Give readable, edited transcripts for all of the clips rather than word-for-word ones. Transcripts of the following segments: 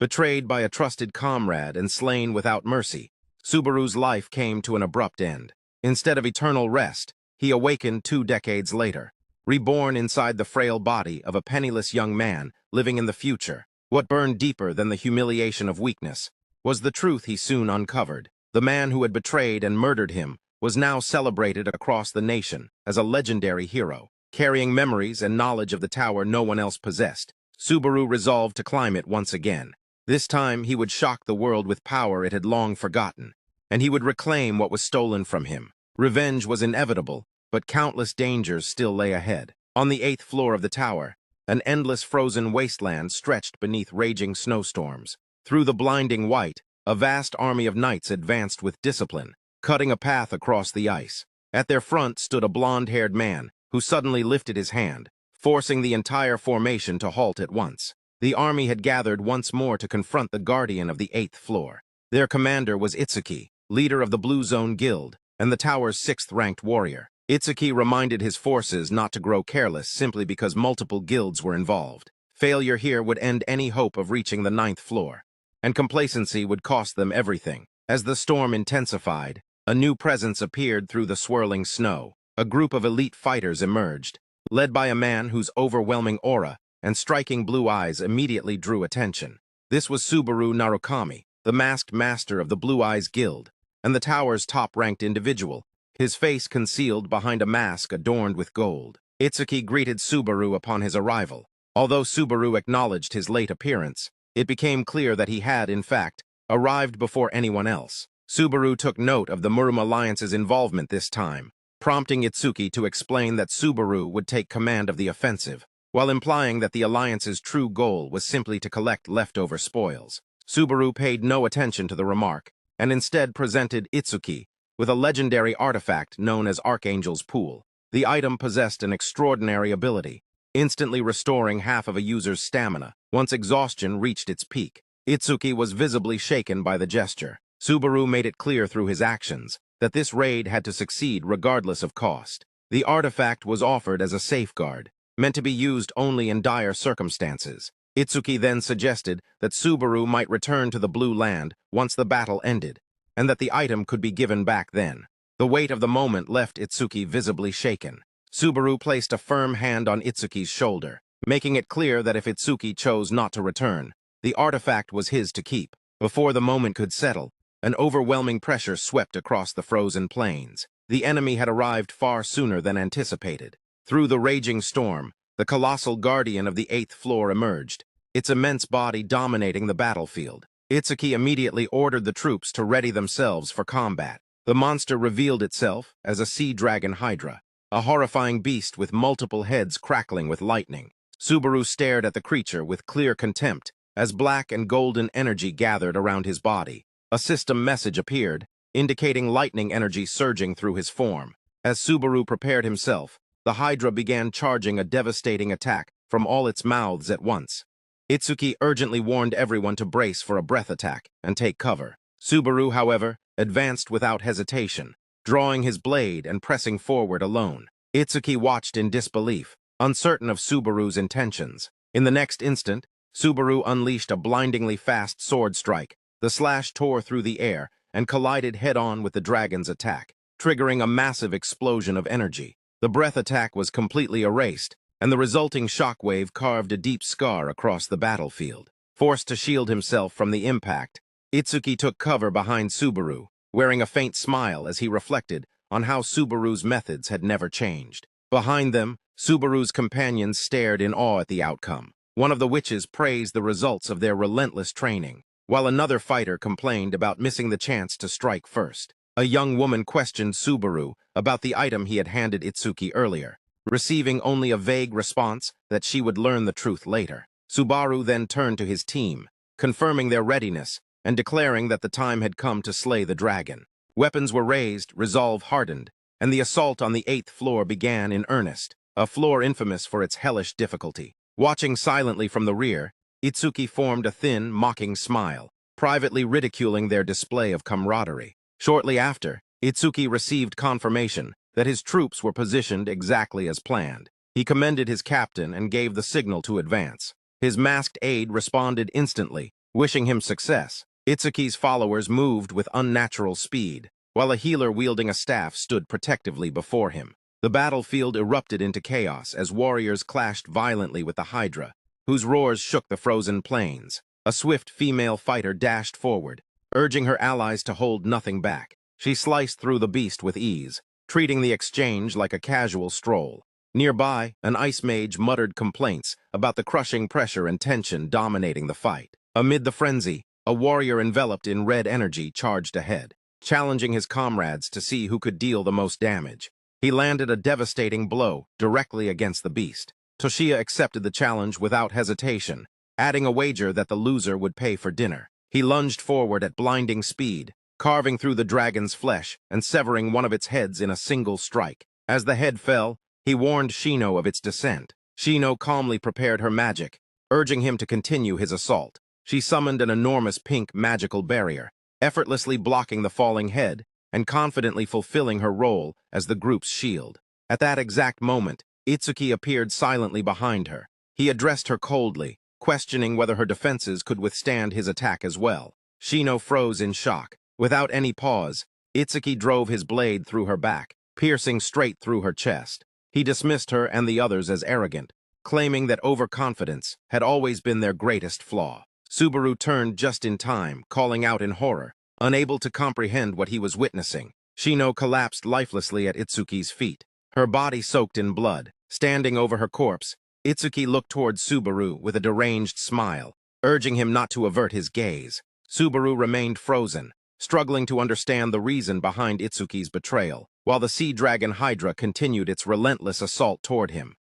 Betrayed by a trusted comrade and slain without mercy, Subaru's life came to an abrupt end. Instead of eternal rest, he awakened 2 decades later, reborn inside the frail body of a penniless young man living in the future. What burned deeper than the humiliation of weakness was the truth he soon uncovered. The man who had betrayed and murdered him was now celebrated across the nation as a legendary hero, carrying memories and knowledge of the tower no one else possessed. Subaru resolved to climb it once again. This time he would shock the world with power it had long forgotten, and he would reclaim what was stolen from him. Revenge was inevitable, but countless dangers still lay ahead. On the 8th floor of the tower, an endless frozen wasteland stretched beneath raging snowstorms. Through the blinding white, a vast army of knights advanced with discipline, cutting a path across the ice. At their front stood a blonde-haired man who suddenly lifted his hand, forcing the entire formation to halt at once. The army had gathered once more to confront the guardian of the 8th floor. Their commander was Itsuki, leader of the Blue Zone Guild, and the tower's 6th-ranked warrior. Itsuki reminded his forces not to grow careless simply because multiple guilds were involved. Failure here would end any hope of reaching the 9th floor, and complacency would cost them everything. As the storm intensified, a new presence appeared through the swirling snow. A group of elite fighters emerged, led by a man whose overwhelming aura and striking blue eyes immediately drew attention. This was Subaru Narukami, the masked master of the Blue Eyes Guild, and the tower's top-ranked individual, his face concealed behind a mask adorned with gold. Itsuki greeted Subaru upon his arrival. Although Subaru acknowledged his late appearance, it became clear that he had, in fact, arrived before anyone else. Subaru took note of the Murum Alliance's involvement this time, prompting Itsuki to explain that Subaru would take command of the offensive, while implying that the Alliance's true goal was simply to collect leftover spoils. Subaru paid no attention to the remark, and instead presented Itsuki with a legendary artifact known as Archangel's Pool. The item possessed an extraordinary ability, instantly restoring half of a user's stamina once exhaustion reached its peak. Itsuki was visibly shaken by the gesture. Subaru made it clear through his actions that this raid had to succeed regardless of cost. The artifact was offered as a safeguard, meant to be used only in dire circumstances. Itsuki then suggested that Subaru might return to the Blue Land once the battle ended, and that the item could be given back then. The weight of the moment left Itsuki visibly shaken. Subaru placed a firm hand on Itsuki's shoulder, making it clear that if Itsuki chose not to return, the artifact was his to keep. Before the moment could settle, an overwhelming pressure swept across the frozen plains. The enemy had arrived far sooner than anticipated. Through the raging storm, the colossal guardian of the 8th floor emerged, its immense body dominating the battlefield. Itsuki immediately ordered the troops to ready themselves for combat. The monster revealed itself as a sea dragon hydra, a horrifying beast with multiple heads crackling with lightning. Subaru stared at the creature with clear contempt as black and golden energy gathered around his body. A system message appeared, indicating lightning energy surging through his form. As Subaru prepared himself, the Hydra began charging a devastating attack from all its mouths at once. Itsuki urgently warned everyone to brace for a breath attack and take cover. Subaru, however, advanced without hesitation, drawing his blade and pressing forward alone. Itsuki watched in disbelief, uncertain of Subaru's intentions. In the next instant, Subaru unleashed a blindingly fast sword strike. The slash tore through the air and collided head-on with the dragon's attack, triggering a massive explosion of energy. The breath attack was completely erased, and the resulting shockwave carved a deep scar across the battlefield. Forced to shield himself from the impact, Itsuki took cover behind Subaru, wearing a faint smile as he reflected on how Subaru's methods had never changed. Behind them, Subaru's companions stared in awe at the outcome. One of the witches praised the results of their relentless training, while another fighter complained about missing the chance to strike first. A young woman questioned Subaru about the item he had handed Itsuki earlier, receiving only a vague response that she would learn the truth later. Subaru then turned to his team, confirming their readiness and declaring that the time had come to slay the dragon. Weapons were raised, resolve hardened, and the assault on the 8th floor began in earnest, a floor infamous for its hellish difficulty. Watching silently from the rear, Itsuki formed a thin, mocking smile, privately ridiculing their display of camaraderie. Shortly after, Itsuki received confirmation that his troops were positioned exactly as planned. He commended his captain and gave the signal to advance. His masked aide responded instantly, Wishing him success, Itsuki's followers moved with unnatural speed, while a healer wielding a staff stood protectively before him. The battlefield erupted into chaos as warriors clashed violently with the Hydra, whose roars shook the frozen plains. A swift female fighter dashed forward, urging her allies to hold nothing back. She sliced through the beast with ease, treating the exchange like a casual stroll. Nearby, an ice mage muttered complaints about the crushing pressure and tension dominating the fight. Amid the frenzy, a warrior enveloped in red energy charged ahead, challenging his comrades to see who could deal the most damage. He landed a devastating blow directly against the beast. Toshiya accepted the challenge without hesitation, adding a wager that the loser would pay for dinner. He lunged forward at blinding speed, carving through the dragon's flesh and severing one of its heads in a single strike. As the head fell, he warned Shino of its descent. Shino calmly prepared her magic, urging him to continue his assault. She summoned an enormous pink magical barrier, effortlessly blocking the falling head and confidently fulfilling her role as the group's shield. At that exact moment, Itsuki appeared silently behind her. He addressed her coldly, questioning whether her defenses could withstand his attack as well. Shino froze in shock. Without any pause, Itsuki drove his blade through her back, piercing straight through her chest. He dismissed her and the others as arrogant, claiming that overconfidence had always been their greatest flaw. Subaru turned just in time, calling out in horror, unable to comprehend what he was witnessing. Shino collapsed lifelessly at Itsuki's feet, her body soaked in blood. Standing over her corpse, Itsuki looked toward Subaru with a deranged smile, urging him not to avert his gaze. Subaru remained frozen, struggling to understand the reason behind Itsuki's betrayal, while the Sea Dragon Hydra continued its relentless assault toward him.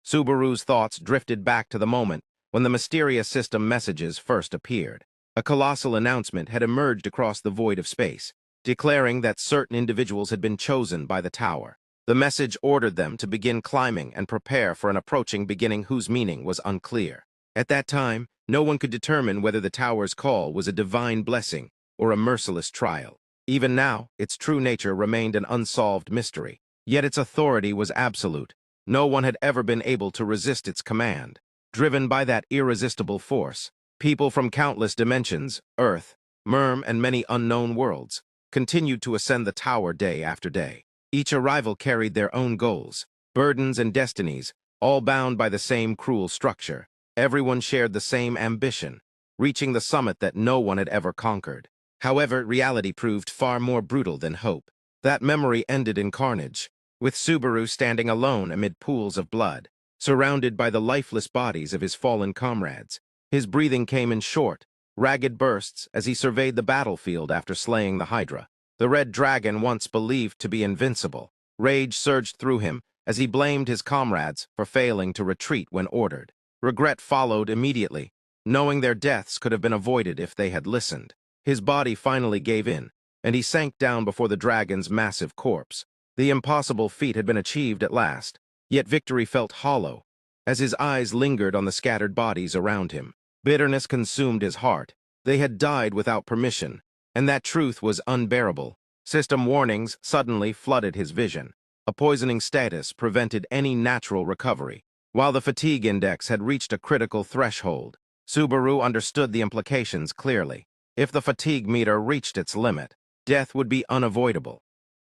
Subaru's thoughts drifted back to the moment when the mysterious system messages first appeared. A colossal announcement had emerged across the void of space, declaring that certain individuals had been chosen by the tower. The message ordered them to begin climbing and prepare for an approaching beginning whose meaning was unclear. At that time, no one could determine whether the tower's call was a divine blessing or a merciless trial. Even now, its true nature remained an unsolved mystery. Yet its authority was absolute. No one had ever been able to resist its command. Driven by that irresistible force, people from countless dimensions, Earth, Merm, and many unknown worlds, continued to ascend the tower day after day. Each arrival carried their own goals, burdens, and destinies, all bound by the same cruel structure. Everyone shared the same ambition, reaching the summit that no one had ever conquered. However, reality proved far more brutal than hope. That memory ended in carnage, with Subaru standing alone amid pools of blood, surrounded by the lifeless bodies of his fallen comrades. His breathing came in short, ragged bursts as he surveyed the battlefield after slaying the Hydra. The red dragon, once believed to be invincible, rage surged through him as he blamed his comrades for failing to retreat when ordered. Regret followed immediately, knowing their deaths could have been avoided if they had listened. His body finally gave in, and he sank down before the dragon's massive corpse. The impossible feat had been achieved at last, yet victory felt hollow as his eyes lingered on the scattered bodies around him. Bitterness consumed his heart. They had died without permission, and that truth was unbearable. System warnings suddenly flooded his vision. A poisoning status prevented any natural recovery, while the fatigue index had reached a critical threshold. Subaru understood the implications clearly. If the fatigue meter reached its limit, death would be unavoidable.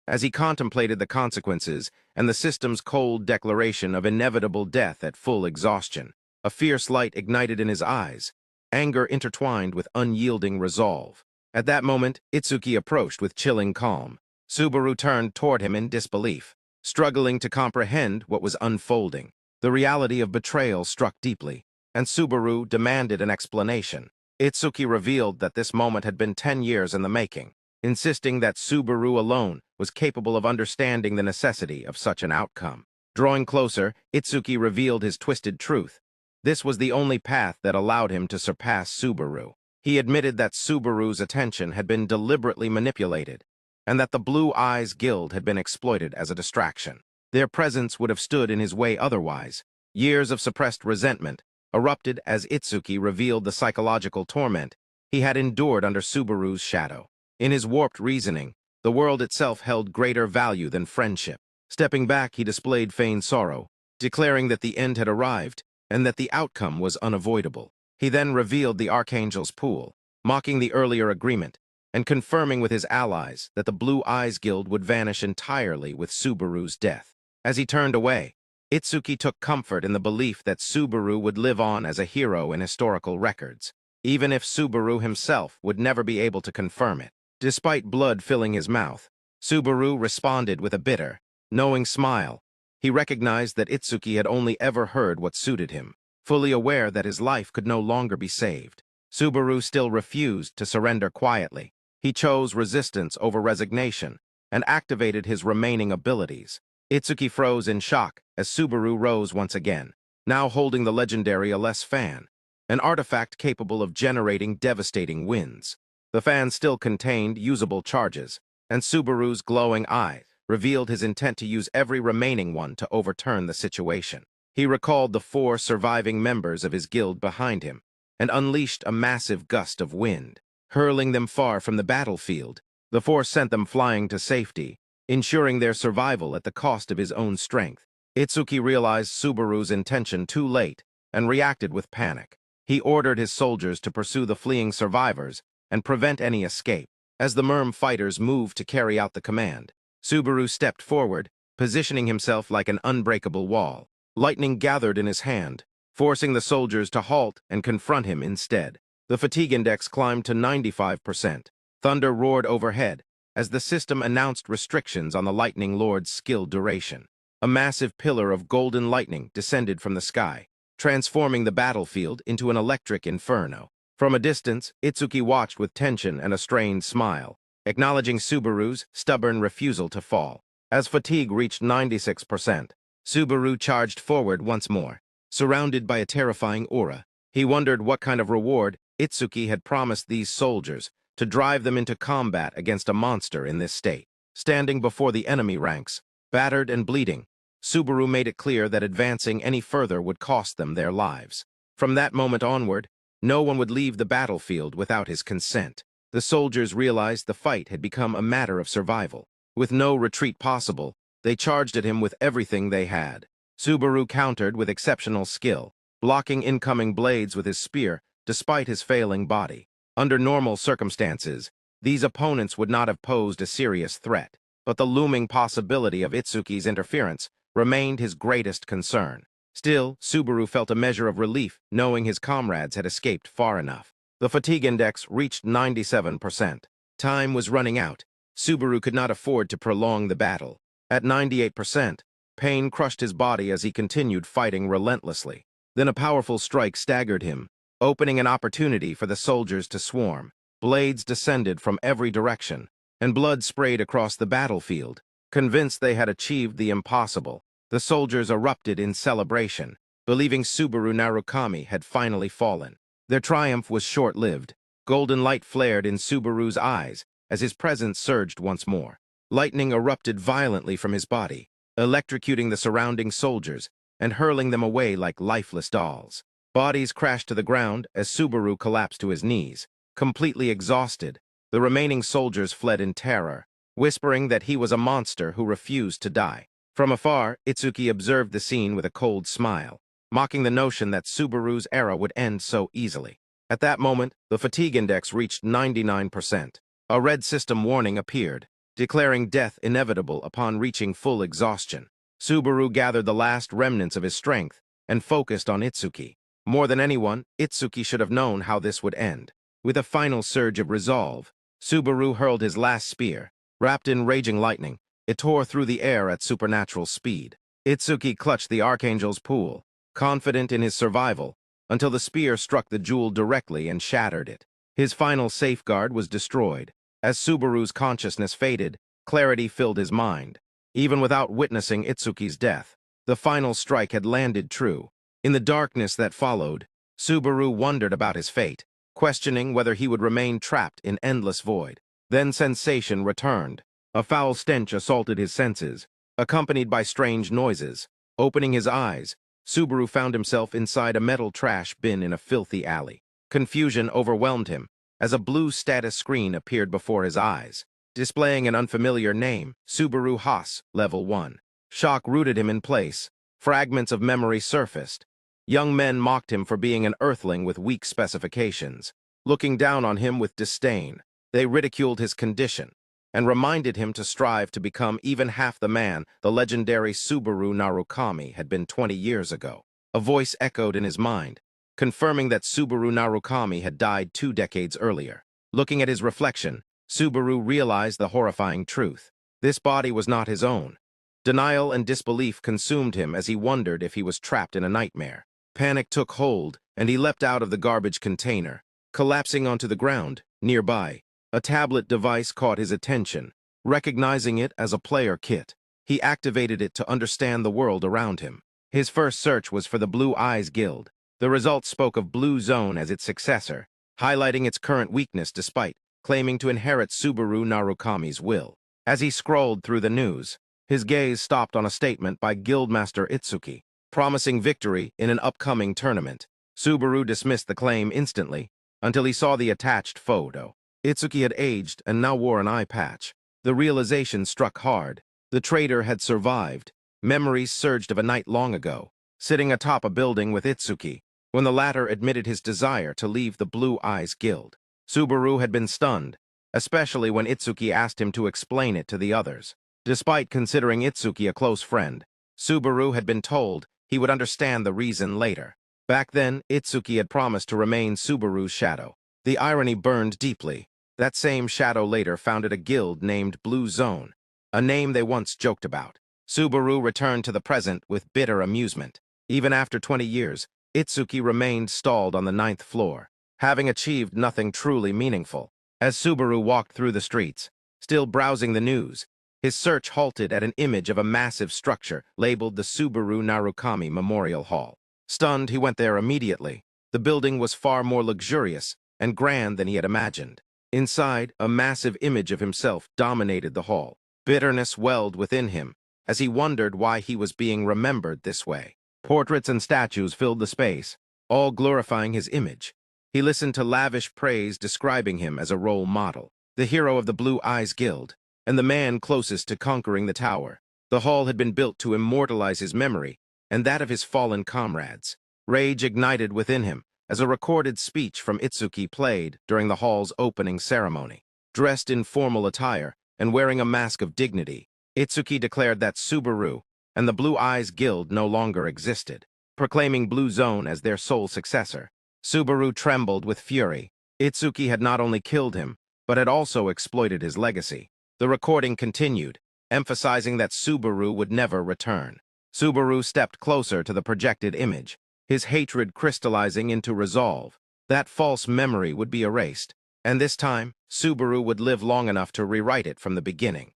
As he contemplated the consequences and the system's cold declaration of inevitable death at full exhaustion, a fierce light ignited in his eyes, anger intertwined with unyielding resolve. At that moment, Itsuki approached with chilling calm. Subaru turned toward him in disbelief, struggling to comprehend what was unfolding. The reality of betrayal struck deeply, and Subaru demanded an explanation. Itsuki revealed that this moment had been 10 years in the making, insisting that Subaru alone was capable of understanding the necessity of such an outcome. Drawing closer, Itsuki revealed his twisted truth. This was the only path that allowed him to surpass Subaru. He admitted that Subaru's attention had been deliberately manipulated, and that the Blue Eyes Guild had been exploited as a distraction. Their presence would have stood in his way otherwise. Years of suppressed resentment erupted as Itsuki revealed the psychological torment he had endured under Subaru's shadow. In his warped reasoning, the world itself held greater value than friendship. Stepping back, he displayed feigned sorrow, declaring that the end had arrived and that the outcome was unavoidable. He then revealed the Archangel's pool, mocking the earlier agreement, and confirming with his allies that the Blue Eyes Guild would vanish entirely with Subaru's death. As he turned away, Itsuki took comfort in the belief that Subaru would live on as a hero in historical records, even if Subaru himself would never be able to confirm it. Despite blood filling his mouth, Subaru responded with a bitter, knowing smile. He recognized that Itsuki had only ever heard what suited him, fully aware that his life could no longer be saved. Subaru still refused to surrender quietly. He chose resistance over resignation and activated his remaining abilities. Itsuki froze in shock as Subaru rose once again, now holding the legendary Aless fan, an artifact capable of generating devastating winds. The fan still contained usable charges, and Subaru's glowing eye revealed his intent to use every remaining one to overturn the situation. He recalled the 4 surviving members of his guild behind him and unleashed a massive gust of wind, hurling them far from the battlefield. The force sent them flying to safety, ensuring their survival at the cost of his own strength. Itsuki realized Subaru's intention too late and reacted with panic. He ordered his soldiers to pursue the fleeing survivors and prevent any escape. As the merm fighters moved to carry out the command, Subaru stepped forward, positioning himself like an unbreakable wall. Lightning gathered in his hand, forcing the soldiers to halt and confront him instead. The fatigue index climbed to 95%. Thunder roared overhead as the system announced restrictions on the Lightning Lord's skill duration. A massive pillar of golden lightning descended from the sky, transforming the battlefield into an electric inferno. From a distance, Itsuki watched with tension and a strained smile, acknowledging Subaru's stubborn refusal to fall. As fatigue reached 96%, Subaru charged forward once more. Surrounded by a terrifying aura, he wondered what kind of reward Itsuki had promised these soldiers to drive them into combat against a monster in this state. Standing before the enemy ranks, battered and bleeding, Subaru made it clear that advancing any further would cost them their lives. From that moment onward, no one would leave the battlefield without his consent. The soldiers realized the fight had become a matter of survival. With no retreat possible, they charged at him with everything they had. Subaru countered with exceptional skill, blocking incoming blades with his spear despite his failing body. Under normal circumstances, these opponents would not have posed a serious threat, but the looming possibility of Itsuki's interference remained his greatest concern. Still, Subaru felt a measure of relief knowing his comrades had escaped far enough. The fatigue index reached 97%. Time was running out. Subaru could not afford to prolong the battle. At 98%, pain crushed his body as he continued fighting relentlessly. Then a powerful strike staggered him, opening an opportunity for the soldiers to swarm. Blades descended from every direction, and blood sprayed across the battlefield. Convinced they had achieved the impossible, the soldiers erupted in celebration, believing Subaru Narukami had finally fallen. Their triumph was short-lived. Golden light flared in Subaru's eyes as his presence surged once more. Lightning erupted violently from his body, electrocuting the surrounding soldiers and hurling them away like lifeless dolls. Bodies crashed to the ground as Subaru collapsed to his knees. Completely exhausted, the remaining soldiers fled in terror, whispering that he was a monster who refused to die. From afar, Itsuki observed the scene with a cold smile, mocking the notion that Subaru's era would end so easily. At that moment, the fatigue index reached 99%. A red system warning appeared, declaring death inevitable upon reaching full exhaustion. Subaru gathered the last remnants of his strength and focused on Itsuki. More than anyone, Itsuki should have known how this would end. With a final surge of resolve, Subaru hurled his last spear. Wrapped in raging lightning, it tore through the air at supernatural speed. Itsuki clutched the Archangel's pool, confident in his survival, until the spear struck the jewel directly and shattered it. His final safeguard was destroyed. As Subaru's consciousness faded, clarity filled his mind. Even without witnessing Itsuki's death, the final strike had landed true. In the darkness that followed, Subaru wondered about his fate, questioning whether he would remain trapped in endless void. Then sensation returned. A foul stench assaulted his senses, accompanied by strange noises. Opening his eyes, Subaru found himself inside a metal trash bin in a filthy alley. Confusion overwhelmed him as a blue status screen appeared before his eyes, displaying an unfamiliar name, Subaru Haas, Level 1. Shock rooted him in place. Fragments of memory surfaced. Young men mocked him for being an earthling with weak specifications. Looking down on him with disdain, they ridiculed his condition and reminded him to strive to become even half the man the legendary Subaru Narukami had been 20 years ago. A voice echoed in his mind, confirming that Subaru Narukami had died 2 decades earlier. Looking at his reflection, Subaru realized the horrifying truth. This body was not his own. Denial and disbelief consumed him as he wondered if he was trapped in a nightmare. Panic took hold, and he leapt out of the garbage container, collapsing onto the ground, nearby. A tablet device caught his attention. Recognizing it as a player kit, he activated it to understand the world around him. His first search was for the Blue Eyes Guild. The results spoke of Blue Zone as its successor, highlighting its current weakness despite claiming to inherit Subaru Narukami's will. As he scrolled through the news, his gaze stopped on a statement by Guildmaster Itsuki, promising victory in an upcoming tournament. Subaru dismissed the claim instantly, until he saw the attached photo. Itsuki had aged and now wore an eye patch. The realization struck hard. The traitor had survived. Memories surged of a night long ago, sitting atop a building with Itsuki, when the latter admitted his desire to leave the Blue Eyes Guild. Subaru had been stunned, especially when Itsuki asked him to explain it to the others. Despite considering Itsuki a close friend, Subaru had been told he would understand the reason later. Back then, Itsuki had promised to remain Subaru's shadow. The irony burned deeply. That same shadow later founded a guild named Blue Zone, a name they once joked about. Subaru returned to the present with bitter amusement. Even after 20 years, Itsuki remained stalled on the 9th floor, having achieved nothing truly meaningful. As Subaru walked through the streets, still browsing the news, his search halted at an image of a massive structure labeled the Subaru Narukami Memorial Hall. Stunned, he went there immediately. The building was far more luxurious and grand than he had imagined. Inside, a massive image of himself dominated the hall. Bitterness welled within him as he wondered why he was being remembered this way. Portraits and statues filled the space, all glorifying his image. He listened to lavish praise describing him as a role model, the hero of the Blue Eyes Guild, and the man closest to conquering the tower. The hall had been built to immortalize his memory and that of his fallen comrades. Rage ignited within him as a recorded speech from Itsuki played during the hall's opening ceremony. Dressed in formal attire and wearing a mask of dignity, Itsuki declared that Subaru and the Blue Eyes Guild no longer existed, proclaiming Blue Zone as their sole successor. Subaru trembled with fury. Itsuki had not only killed him, but had also exploited his legacy. The recording continued, emphasizing that Subaru would never return. Subaru stepped closer to the projected image, his hatred crystallizing into resolve. That false memory would be erased, and this time, Subaru would live long enough to rewrite it from the beginning.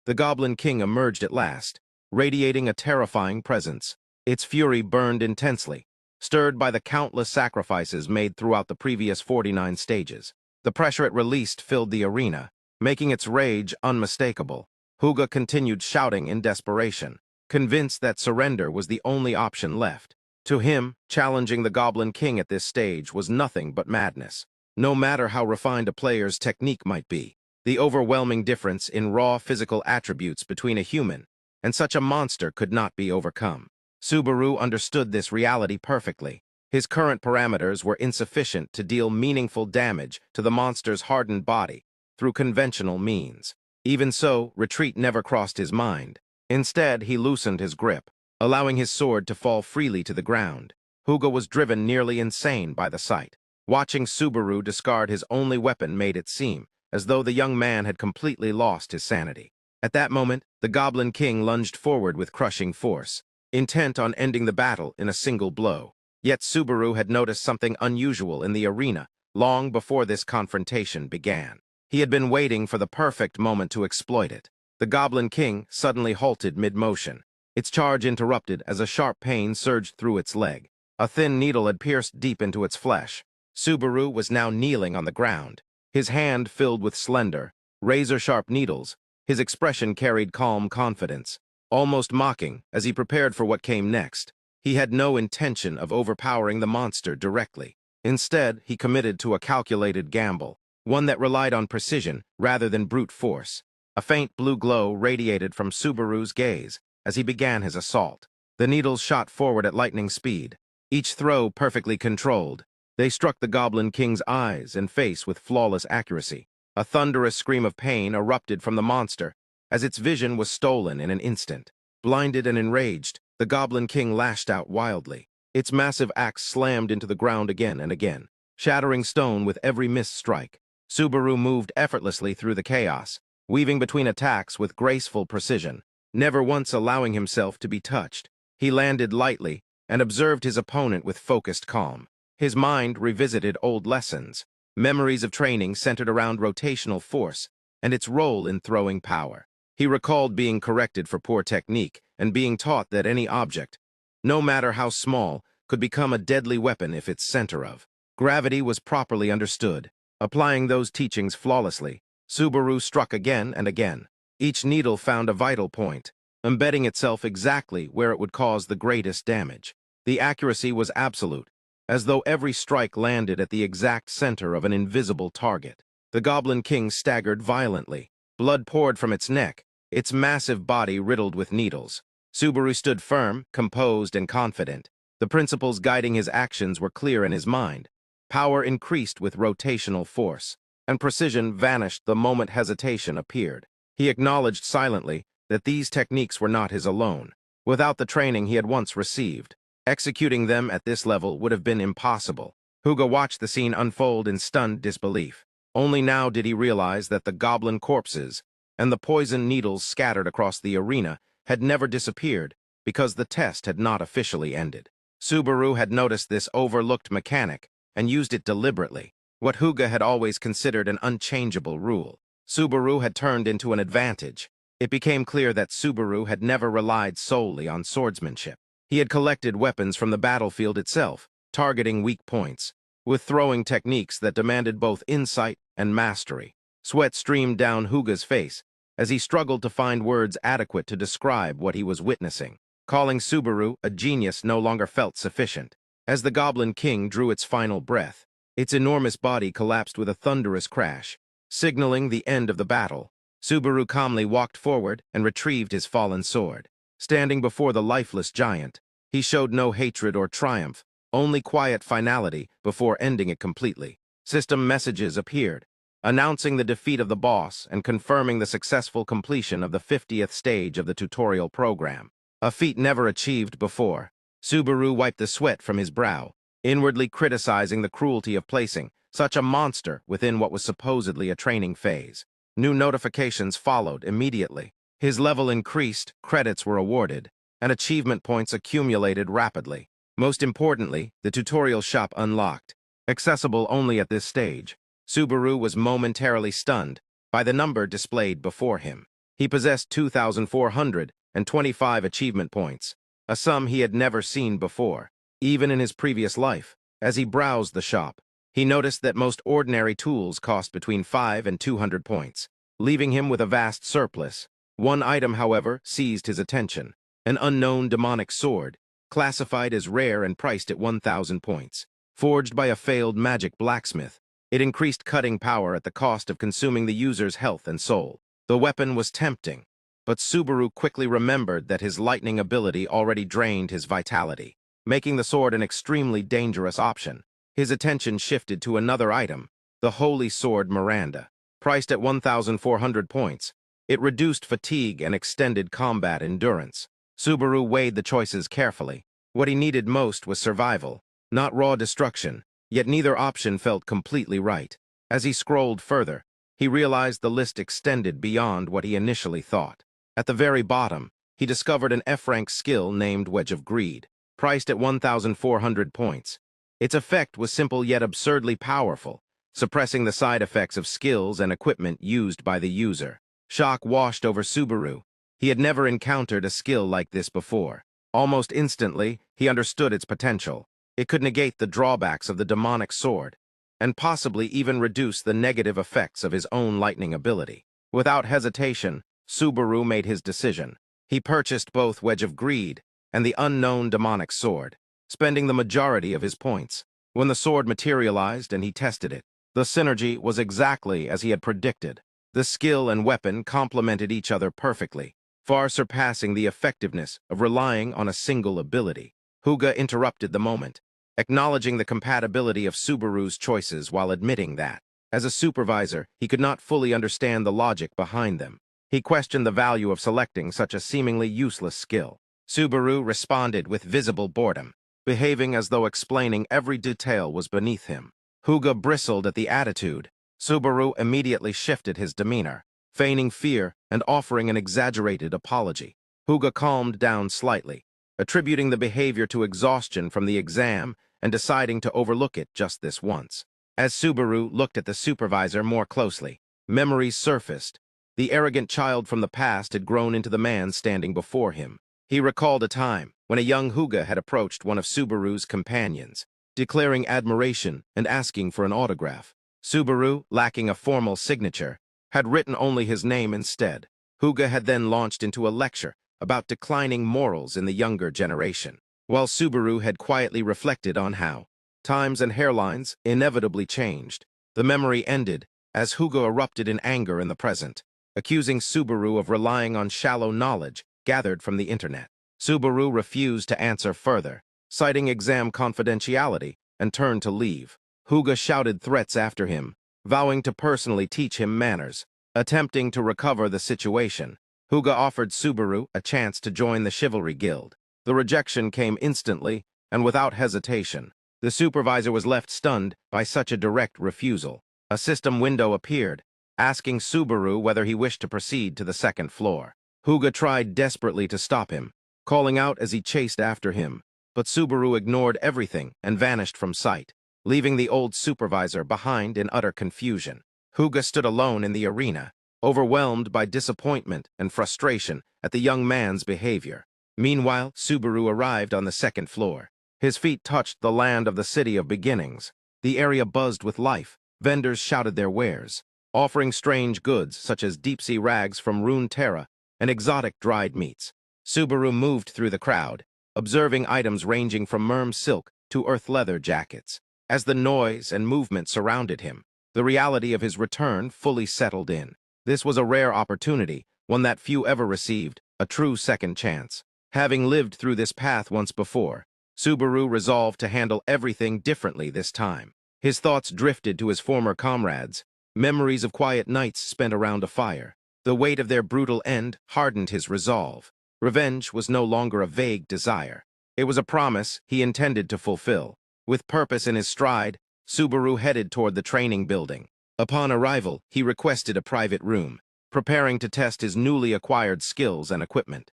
The Goblin King emerged at last, radiating a terrifying presence. Its fury burned intensely, stirred by the countless sacrifices made throughout the previous 49 stages. The pressure it released filled the arena, making its rage unmistakable. Huga continued shouting in desperation, convinced that surrender was the only option left. To him, challenging the Goblin King at this stage was nothing but madness. No matter how refined a player's technique might be, the overwhelming difference in raw physical attributes between a human and such a monster could not be overcome. Subaru understood this reality perfectly. His current parameters were insufficient to deal meaningful damage to the monster's hardened body through conventional means. Even so, retreat never crossed his mind. Instead, he loosened his grip, allowing his sword to fall freely to the ground. Huga was driven nearly insane by the sight. Watching Subaru discard his only weapon made it seem as though the young man had completely lost his sanity. At that moment, the Goblin King lunged forward with crushing force, intent on ending the battle in a single blow. Yet Subaru had noticed something unusual in the arena long before this confrontation began. He had been waiting for the perfect moment to exploit it. The Goblin King suddenly halted mid-motion. Its charge interrupted as a sharp pain surged through its leg. A thin needle had pierced deep into its flesh. Subaru was now kneeling on the ground, his hand filled with slender, razor-sharp needles. His expression carried calm confidence, almost mocking as he prepared for what came next. He had no intention of overpowering the monster directly. Instead, he committed to a calculated gamble, one that relied on precision rather than brute force. A faint blue glow radiated from Subaru's gaze as he began his assault. The needles shot forward at lightning speed, each throw perfectly controlled. They struck the Goblin King's eyes and face with flawless accuracy. A thunderous scream of pain erupted from the monster, as its vision was stolen in an instant. Blinded and enraged, the Goblin King lashed out wildly. Its massive axe slammed into the ground again and again, shattering stone with every missed strike. Subaru moved effortlessly through the chaos, weaving between attacks with graceful precision, never once allowing himself to be touched. He landed lightly and observed his opponent with focused calm. His mind revisited old lessons, memories of training centered around rotational force and its role in throwing power. He recalled being corrected for poor technique and being taught that any object, no matter how small, could become a deadly weapon if its center of gravity was properly understood. Applying those teachings flawlessly, Subaru struck again and again. Each needle found a vital point, embedding itself exactly where it would cause the greatest damage. The accuracy was absolute, as though every strike landed at the exact center of an invisible target. The Goblin King staggered violently. Blood poured from its neck, its massive body riddled with needles. Subaru stood firm, composed, and confident. The principles guiding his actions were clear in his mind. Power increased with rotational force, and precision vanished the moment hesitation appeared. He acknowledged silently that these techniques were not his alone. Without the training he had once received, executing them at this level would have been impossible. Huga watched the scene unfold in stunned disbelief. Only now did he realize that the goblin corpses and the poison needles scattered across the arena had never disappeared because the test had not officially ended. Subaru had noticed this overlooked mechanic and used it deliberately, what Huga had always considered an unchangeable rule. Subaru had turned into an advantage. It became clear that Subaru had never relied solely on swordsmanship. He had collected weapons from the battlefield itself, targeting weak points, with throwing techniques that demanded both insight and mastery. Sweat streamed down Huga's face as he struggled to find words adequate to describe what he was witnessing. Calling Subaru a genius no longer felt sufficient. As the Goblin King drew its final breath, its enormous body collapsed with a thunderous crash, signaling the end of the battle. Subaru calmly walked forward and retrieved his fallen sword. Standing before the lifeless giant, he showed no hatred or triumph, only quiet finality before ending it completely. System messages appeared, announcing the defeat of the boss and confirming the successful completion of the 50th stage of the tutorial program. A feat never achieved before. Subaru wiped the sweat from his brow, inwardly criticizing the cruelty of placing such a monster within what was supposedly a training phase. New notifications followed immediately. His level increased, credits were awarded, and achievement points accumulated rapidly. Most importantly, the tutorial shop unlocked, accessible only at this stage. Subaru was momentarily stunned by the number displayed before him. He possessed 2,425 achievement points, a sum he had never seen before. Even in his previous life, as he browsed the shop, he noticed that most ordinary tools cost between 5 and 200 points, leaving him with a vast surplus. One item, however, seized his attention: an unknown demonic sword, classified as rare and priced at 1,000 points. Forged by a failed magic blacksmith, it increased cutting power at the cost of consuming the user's health and soul. The weapon was tempting, but Subaru quickly remembered that his lightning ability already drained his vitality, making the sword an extremely dangerous option. His attention shifted to another item, the Holy Sword Miranda. Priced at 1,400 points, it reduced fatigue and extended combat endurance. Subaru weighed the choices carefully. What he needed most was survival, not raw destruction, yet neither option felt completely right. As he scrolled further, he realized the list extended beyond what he initially thought. At the very bottom, he discovered an F-rank skill named Wedge of Greed, priced at 1,400 points. Its effect was simple yet absurdly powerful, suppressing the side effects of skills and equipment used by the user. Shock washed over Subaru. He had never encountered a skill like this before. Almost instantly, he understood its potential. It could negate the drawbacks of the demonic sword, and possibly even reduce the negative effects of his own lightning ability. Without hesitation, Subaru made his decision. He purchased both Wedge of Greed and the unknown demonic sword, spending the majority of his points. When the sword materialized and he tested it, the synergy was exactly as he had predicted. The skill and weapon complemented each other perfectly, far surpassing the effectiveness of relying on a single ability. Huga interrupted the moment, acknowledging the compatibility of Subaru's choices while admitting that, as a supervisor, he could not fully understand the logic behind them. He questioned the value of selecting such a seemingly useless skill. Subaru responded with visible boredom, behaving as though explaining every detail was beneath him. Huga bristled at the attitude. Subaru immediately shifted his demeanor, feigning fear and offering an exaggerated apology. Huga calmed down slightly, attributing the behavior to exhaustion from the exam and deciding to overlook it just this once. As Subaru looked at the supervisor more closely, memories surfaced. The arrogant child from the past had grown into the man standing before him. He recalled a time when a young Huga had approached one of Subaru's companions, declaring admiration and asking for an autograph. Subaru, lacking a formal signature, had written only his name instead. Huga had then launched into a lecture about declining morals in the younger generation, while Subaru had quietly reflected on how times and hairlines inevitably changed. The memory ended as Huga erupted in anger in the present, accusing Subaru of relying on shallow knowledge gathered from the internet. Subaru refused to answer further, citing exam confidentiality, and turned to leave. Huga shouted threats after him, vowing to personally teach him manners. Attempting to recover the situation, Huga offered Subaru a chance to join the Chivalry Guild. The rejection came instantly and without hesitation. The supervisor was left stunned by such a direct refusal. A system window appeared, asking Subaru whether he wished to proceed to the second floor. Huga tried desperately to stop him, calling out as he chased after him, but Subaru ignored everything and vanished from sight, leaving the old supervisor behind in utter confusion. Huga stood alone in the arena, overwhelmed by disappointment and frustration at the young man's behavior. Meanwhile, Subaru arrived on the second floor. His feet touched the land of the City of Beginnings. The area buzzed with life. Vendors shouted their wares, offering strange goods such as deep-sea rags from Runeterra and exotic dried meats. Subaru moved through the crowd, observing items ranging from merm silk to earth leather jackets. As the noise and movement surrounded him, the reality of his return fully settled in. This was a rare opportunity, one that few ever received, a true second chance. Having lived through this path once before, Subaru resolved to handle everything differently this time. His thoughts drifted to his former comrades, memories of quiet nights spent around a fire. The weight of their brutal end hardened his resolve. Revenge was no longer a vague desire. It was a promise he intended to fulfill. With purpose in his stride, Subaru headed toward the training building. Upon arrival, he requested a private room, preparing to test his newly acquired skills and equipment.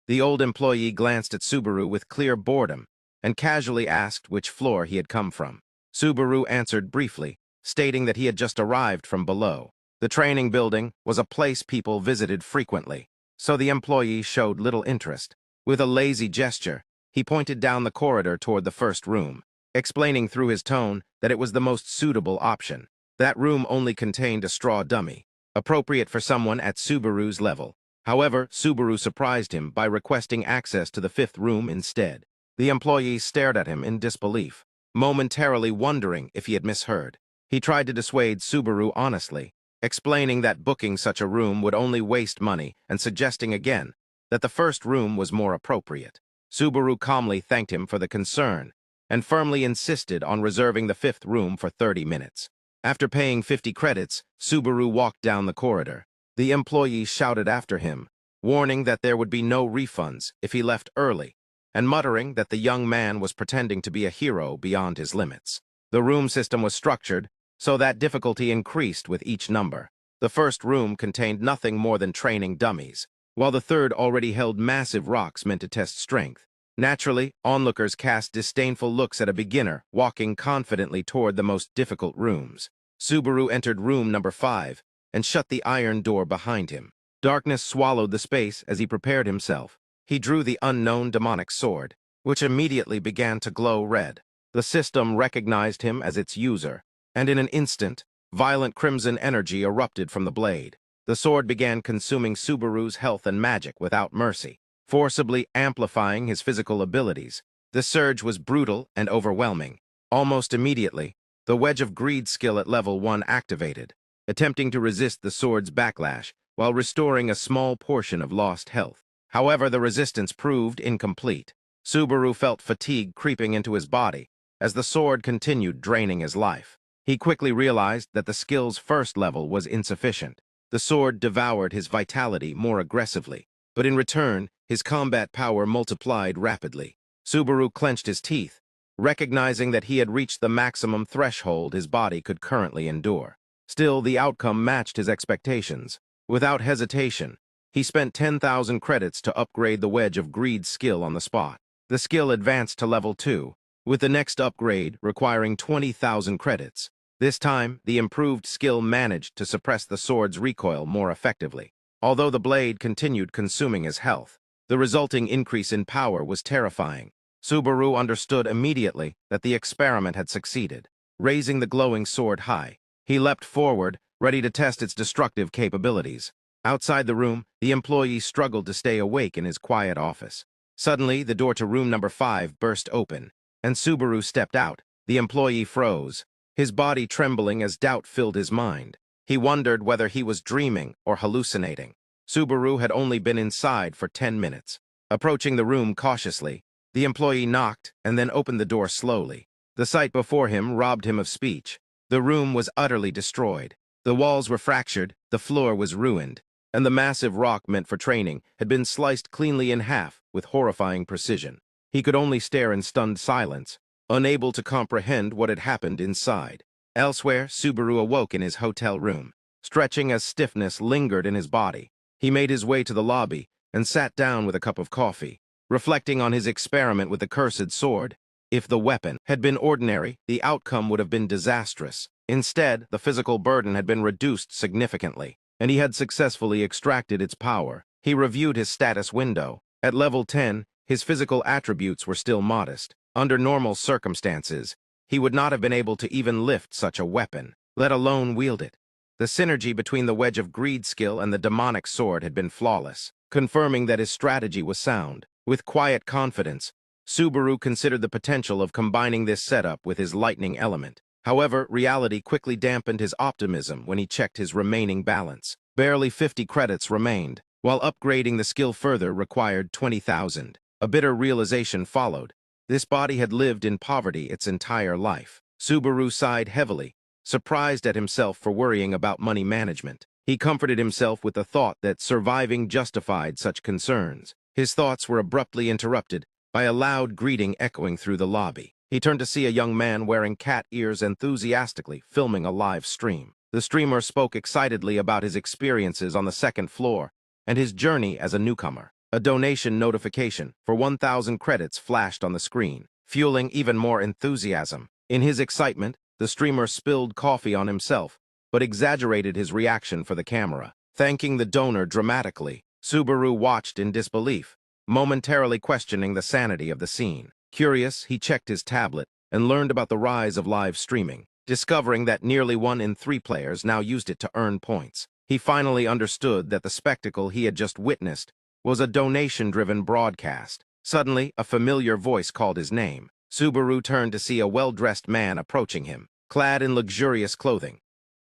The old employee glanced at Subaru with clear boredom and casually asked which floor he had come from. Subaru answered briefly, stating that he had just arrived from below. The training building was a place people visited frequently, so the employee showed little interest. With a lazy gesture, he pointed down the corridor toward the first room, explaining through his tone that it was the most suitable option. That room only contained a straw dummy, appropriate for someone at Subaru's level. However, Subaru surprised him by requesting access to the fifth room instead. The employee stared at him in disbelief, momentarily wondering if he had misheard. He tried to dissuade Subaru honestly, explaining that booking such a room would only waste money and suggesting again that the first room was more appropriate. Subaru calmly thanked him for the concern and firmly insisted on reserving the fifth room for 30 minutes. After paying 50 credits, Subaru walked down the corridor. The employee shouted after him, warning that there would be no refunds if he left early, and muttering that the young man was pretending to be a hero beyond his limits. The room system was structured so that difficulty increased with each number. The first room contained nothing more than training dummies, while the third already held massive rocks meant to test strength. Naturally, onlookers cast disdainful looks at a beginner walking confidently toward the most difficult rooms. Subaru entered room number 5 and shut the iron door behind him. Darkness swallowed the space as he prepared himself. He drew the unknown demonic sword, which immediately began to glow red. The system recognized him as its user, and in an instant, violent crimson energy erupted from the blade. The sword began consuming Subaru's health and magic without mercy, forcibly amplifying his physical abilities. The surge was brutal and overwhelming. Almost immediately, the Wedge of Greed skill at level 1 activated, attempting to resist the sword's backlash while restoring a small portion of lost health. However, the resistance proved incomplete. Subaru felt fatigue creeping into his body as the sword continued draining his life. He quickly realized that the skill's first level was insufficient. The sword devoured his vitality more aggressively, but in return, his combat power multiplied rapidly. Subaru clenched his teeth, recognizing that he had reached the maximum threshold his body could currently endure. Still, the outcome matched his expectations. Without hesitation, he spent 10,000 credits to upgrade the Wedge of Greed skill on the spot. The skill advanced to level 2, with the next upgrade requiring 20,000 credits. This time, the improved skill managed to suppress the sword's recoil more effectively. Although the blade continued consuming his health, the resulting increase in power was terrifying. Subaru understood immediately that the experiment had succeeded. Raising the glowing sword high, he leapt forward, ready to test its destructive capabilities. Outside the room, the employee struggled to stay awake in his quiet office. Suddenly, the door to room number 5 burst open, and Subaru stepped out. The employee froze, his body trembling as doubt filled his mind. He wondered whether he was dreaming or hallucinating. Subaru had only been inside for 10 minutes. Approaching the room cautiously, the employee knocked and then opened the door slowly. The sight before him robbed him of speech. The room was utterly destroyed. The walls were fractured, the floor was ruined, and the massive rock meant for training had been sliced cleanly in half with horrifying precision. He could only stare in stunned silence, unable to comprehend what had happened inside. Elsewhere, Subaru awoke in his hotel room, stretching as stiffness lingered in his body. He made his way to the lobby and sat down with a cup of coffee, reflecting on his experiment with the cursed sword. If the weapon had been ordinary, the outcome would have been disastrous. Instead, the physical burden had been reduced significantly, and he had successfully extracted its power. He reviewed his status window. At level 10, his physical attributes were still modest. Under normal circumstances, he would not have been able to even lift such a weapon, let alone wield it. The synergy between the Wedge of Greed skill and the demonic sword had been flawless, confirming that his strategy was sound. With quiet confidence, Subaru considered the potential of combining this setup with his lightning element. However, reality quickly dampened his optimism when he checked his remaining balance. Barely 50 credits remained, while upgrading the skill further required 20,000. A bitter realization followed. This body had lived in poverty its entire life. Subaru sighed heavily, surprised at himself for worrying about money management. He comforted himself with the thought that surviving justified such concerns. His thoughts were abruptly interrupted by a loud greeting echoing through the lobby. He turned to see a young man wearing cat ears enthusiastically filming a live stream. The streamer spoke excitedly about his experiences on the second floor and his journey as a newcomer. A donation notification for 1,000 credits flashed on the screen, fueling even more enthusiasm. In his excitement, the streamer spilled coffee on himself, but exaggerated his reaction for the camera. Thanking the donor dramatically, Subaru watched in disbelief, momentarily questioning the sanity of the scene. Curious, he checked his tablet and learned about the rise of live streaming, discovering that nearly 1 in 3 players now used it to earn points. He finally understood that the spectacle he had just witnessed was a donation-driven broadcast. Suddenly, a familiar voice called his name. Subaru turned to see a well-dressed man approaching him, clad in luxurious clothing.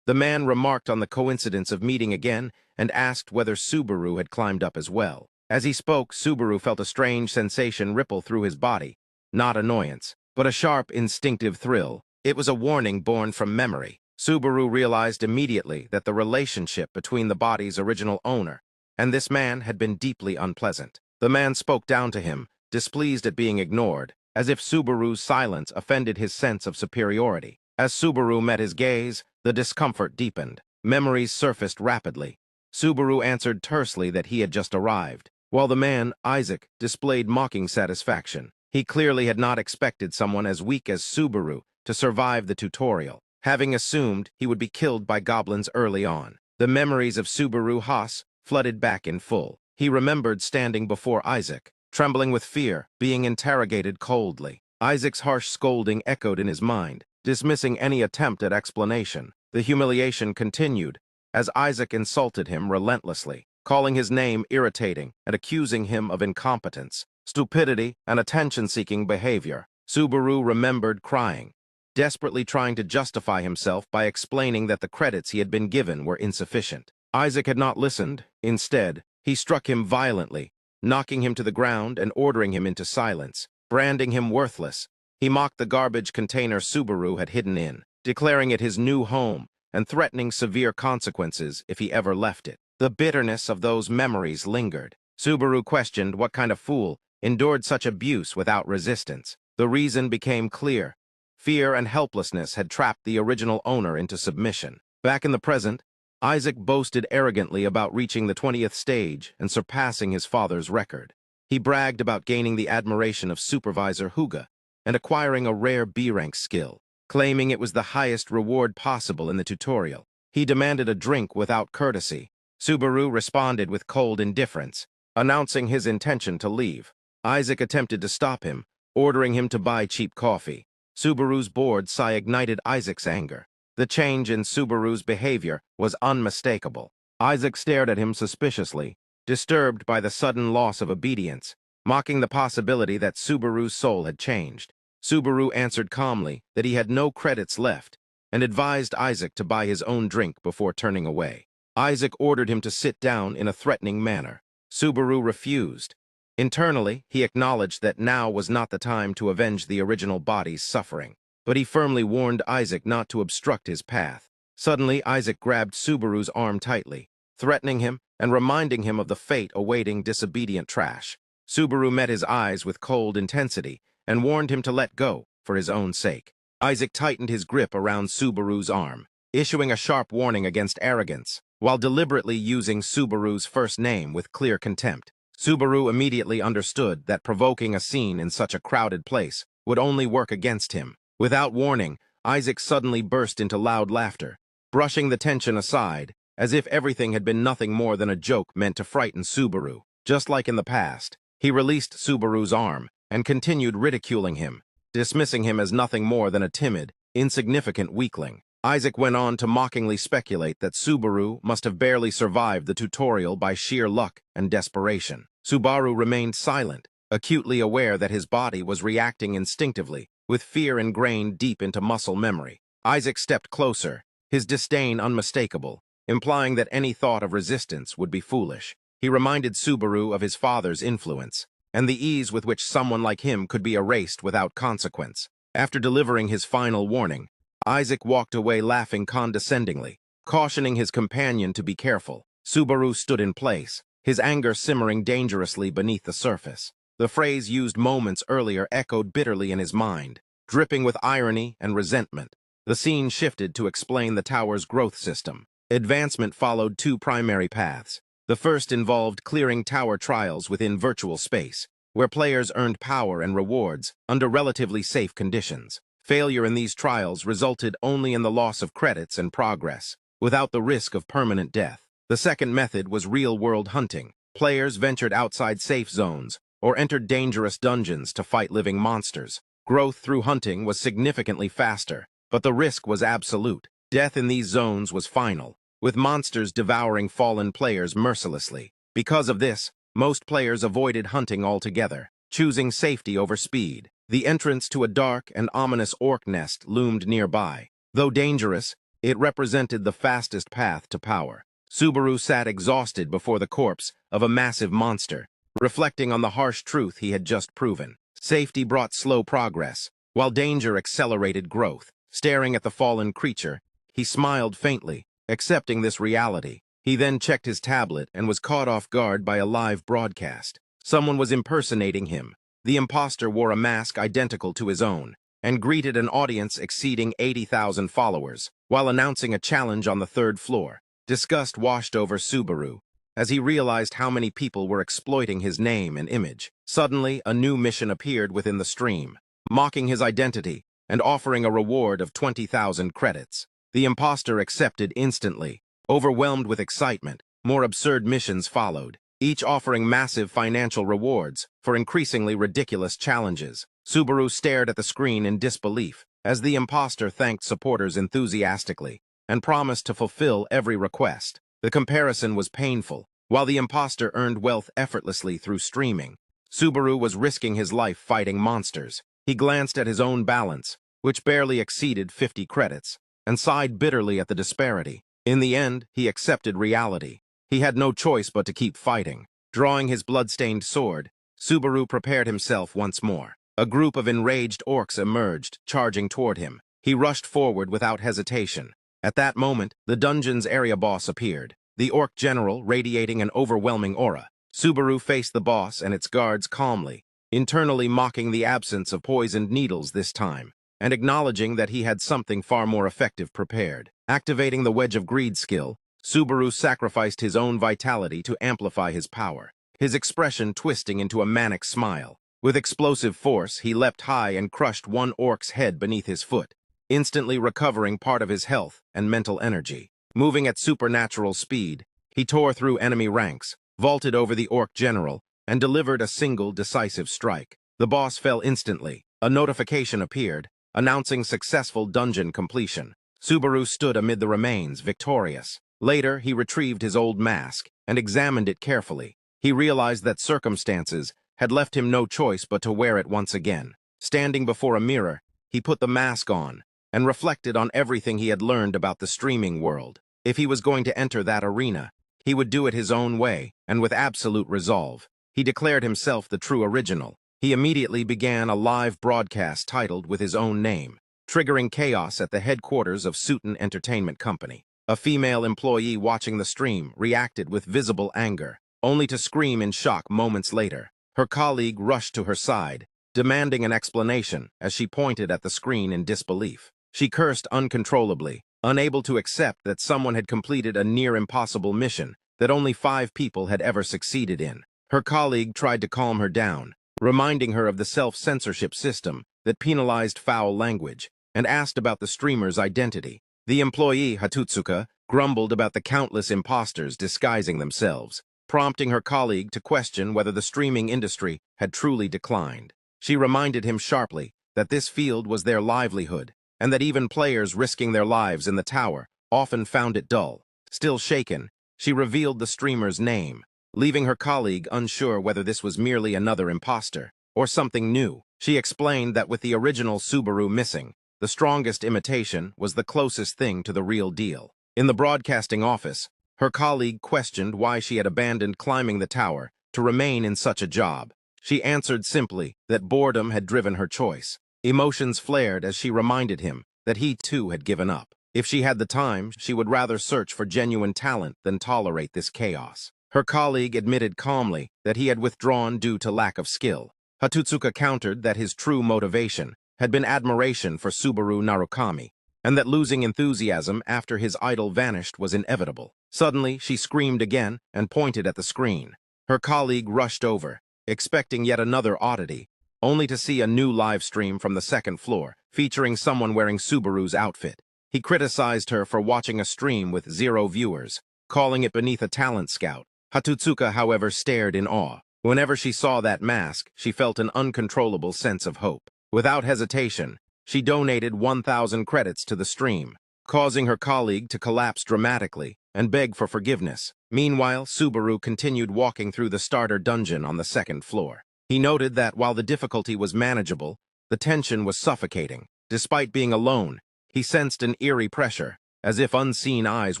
The man remarked on the coincidence of meeting again and asked whether Subaru had climbed up as well. As he spoke, Subaru felt a strange sensation ripple through his body. Not annoyance, but a sharp, instinctive thrill. It was a warning born from memory. Subaru realized immediately that the relationship between the body's original owner and this man had been deeply unpleasant. The man spoke down to him, displeased at being ignored, as if Subaru's silence offended his sense of superiority. As Subaru met his gaze, the discomfort deepened. Memories surfaced rapidly. Subaru answered tersely that he had just arrived, while the man, Isaac, displayed mocking satisfaction. He clearly had not expected someone as weak as Subaru to survive the tutorial, having assumed he would be killed by goblins early on. The memories of Subaru Haas flooded back in full. He remembered standing before Isaac, trembling with fear, being interrogated coldly. Isaac's harsh scolding echoed in his mind, dismissing any attempt at explanation. The humiliation continued as Isaac insulted him relentlessly, calling his name irritating and accusing him of incompetence, stupidity, and attention-seeking behavior. Subaru remembered crying, desperately trying to justify himself by explaining that the credits he had been given were insufficient. Isaac had not listened. Instead, he struck him violently, knocking him to the ground and ordering him into silence. branding him worthless. He mocked the garbage container Subaru had hidden in, declaring it his new home and threatening severe consequences if he ever left it. The bitterness of those memories lingered. Subaru questioned what kind of fool endured such abuse without resistance. The reason became clear. Fear and helplessness had trapped the original owner into submission. Back in the present, Isaac boasted arrogantly about reaching the 20th stage and surpassing his father's record. He bragged about gaining the admiration of Supervisor Huga and acquiring a rare B-rank skill, claiming it was the highest reward possible in the tutorial. He demanded a drink without courtesy. Subaru responded with cold indifference, announcing his intention to leave. Isaac attempted to stop him, ordering him to buy cheap coffee. Subaru's bored sigh ignited Isaac's anger. The change in Subaru's behavior was unmistakable. Isaac stared at him suspiciously, disturbed by the sudden loss of obedience, mocking the possibility that Subaru's soul had changed. Subaru answered calmly that he had no credits left and advised Isaac to buy his own drink before turning away. Isaac ordered him to sit down in a threatening manner. Subaru refused. Internally, he acknowledged that now was not the time to avenge the original body's suffering, but he firmly warned Isaac not to obstruct his path. Suddenly, Isaac grabbed Subaru's arm tightly, threatening him and reminding him of the fate awaiting disobedient trash. Subaru met his eyes with cold intensity and warned him to let go for his own sake. Isaac tightened his grip around Subaru's arm, issuing a sharp warning against arrogance, while deliberately using Subaru's first name with clear contempt. Subaru immediately understood that provoking a scene in such a crowded place would only work against him. Without warning, Isaac suddenly burst into loud laughter, brushing the tension aside, as if everything had been nothing more than a joke meant to frighten Subaru. Just like in the past, he released Subaru's arm and continued ridiculing him, dismissing him as nothing more than a timid, insignificant weakling. Isaac went on to mockingly speculate that Subaru must have barely survived the tutorial by sheer luck and desperation. Subaru remained silent, acutely aware that his body was reacting instinctively, with fear ingrained deep into muscle memory. Isaac stepped closer, his disdain unmistakable, implying that any thought of resistance would be foolish. He reminded Subaru of his father's influence, and the ease with which someone like him could be erased without consequence. After delivering his final warning, Isaac walked away laughing condescendingly, cautioning his companion to be careful. Subaru stood in place, his anger simmering dangerously beneath the surface. The phrase used moments earlier echoed bitterly in his mind, dripping with irony and resentment. The scene shifted to explain the tower's growth system. Advancement followed two primary paths. The first involved clearing tower trials within virtual space, where players earned power and rewards under relatively safe conditions. Failure in these trials resulted only in the loss of credits and progress, without the risk of permanent death. The second method was real-world hunting. Players ventured outside safe zones or entered dangerous dungeons to fight living monsters. Growth through hunting was significantly faster, but the risk was absolute. Death in these zones was final, with monsters devouring fallen players mercilessly. Because of this, most players avoided hunting altogether, choosing safety over speed. The entrance to a dark and ominous orc nest loomed nearby. Though dangerous, it represented the fastest path to power. Subaru sat exhausted before the corpse of a massive monster, reflecting on the harsh truth he had just proven. Safety brought slow progress, while danger accelerated growth. Staring at the fallen creature, he smiled faintly, accepting this reality. He then checked his tablet and was caught off guard by a live broadcast. Someone was impersonating him. The imposter wore a mask identical to his own and greeted an audience exceeding 80,000 followers while announcing a challenge on the third floor. Disgust washed over Subaru as he realized how many people were exploiting his name and image. Suddenly, a new mission appeared within the stream, mocking his identity and offering a reward of 20,000 credits. The imposter accepted instantly. Overwhelmed with excitement, more absurd missions followed, each offering massive financial rewards for increasingly ridiculous challenges. Subaru stared at the screen in disbelief as the imposter thanked supporters enthusiastically and promised to fulfill every request. The comparison was painful. While the imposter earned wealth effortlessly through streaming, Subaru was risking his life fighting monsters. He glanced at his own balance, which barely exceeded 50 credits, and sighed bitterly at the disparity. In the end, he accepted reality. He had no choice but to keep fighting. Drawing his blood-stained sword, Subaru prepared himself once more. A group of enraged orcs emerged, charging toward him. He rushed forward without hesitation. At that moment, the dungeon's area boss appeared, the orc general radiating an overwhelming aura. Subaru faced the boss and its guards calmly, internally mocking the absence of poisoned needles this time, and acknowledging that he had something far more effective prepared. Activating the Wedge of Greed skill, Subaru sacrificed his own vitality to amplify his power, his expression twisting into a manic smile. With explosive force, he leapt high and crushed one orc's head beneath his foot, instantly recovering part of his health and mental energy. Moving at supernatural speed, he tore through enemy ranks, vaulted over the orc general, and delivered a single decisive strike. The boss fell instantly. A notification appeared, announcing successful dungeon completion. Subaru stood amid the remains, victorious. Later, he retrieved his old mask and examined it carefully. He realized that circumstances had left him no choice but to wear it once again. Standing before a mirror, he put the mask on and reflected on everything he had learned about the streaming world. If he was going to enter that arena, he would do it his own way and with absolute resolve. He declared himself the true original. He immediately began a live broadcast titled with his own name, triggering chaos at the headquarters of Sutin Entertainment Company. A female employee watching the stream reacted with visible anger, only to scream in shock moments later. Her colleague rushed to her side, demanding an explanation as she pointed at the screen in disbelief. She cursed uncontrollably, unable to accept that someone had completed a near-impossible mission that only 5 people had ever succeeded in. Her colleague tried to calm her down, reminding her of the self-censorship system that penalized foul language, and asked about the streamer's identity. The employee, Hatutsuka, grumbled about the countless imposters disguising themselves, prompting her colleague to question whether the streaming industry had truly declined. She reminded him sharply that this field was their livelihood, and that even players risking their lives in the tower often found it dull. Still shaken, she revealed the streamer's name, leaving her colleague unsure whether this was merely another imposter or something new. She explained that with the original Subaru missing, the strongest imitation was the closest thing to the real deal. In the broadcasting office, her colleague questioned why she had abandoned climbing the tower to remain in such a job. She answered simply that boredom had driven her choice. Emotions flared as she reminded him that he too had given up. If she had the time, she would rather search for genuine talent than tolerate this chaos. Her colleague admitted calmly that he had withdrawn due to lack of skill. Hatutsuka countered that his true motivation had been admiration for Subaru Narukami, and that losing enthusiasm after his idol vanished was inevitable. Suddenly, she screamed again and pointed at the screen. Her colleague rushed over, expecting yet another oddity, only to see a new live stream from the second floor, featuring someone wearing Subaru's outfit. He criticized her for watching a stream with 0 viewers, calling it beneath a talent scout. Hatutsuka, however, stared in awe. Whenever she saw that mask, she felt an uncontrollable sense of hope. Without hesitation, she donated 1,000 credits to the stream, causing her colleague to collapse dramatically and beg for forgiveness. Meanwhile, Subaru continued walking through the starter dungeon on the second floor. He noted that while the difficulty was manageable, the tension was suffocating. Despite being alone, he sensed an eerie pressure, as if unseen eyes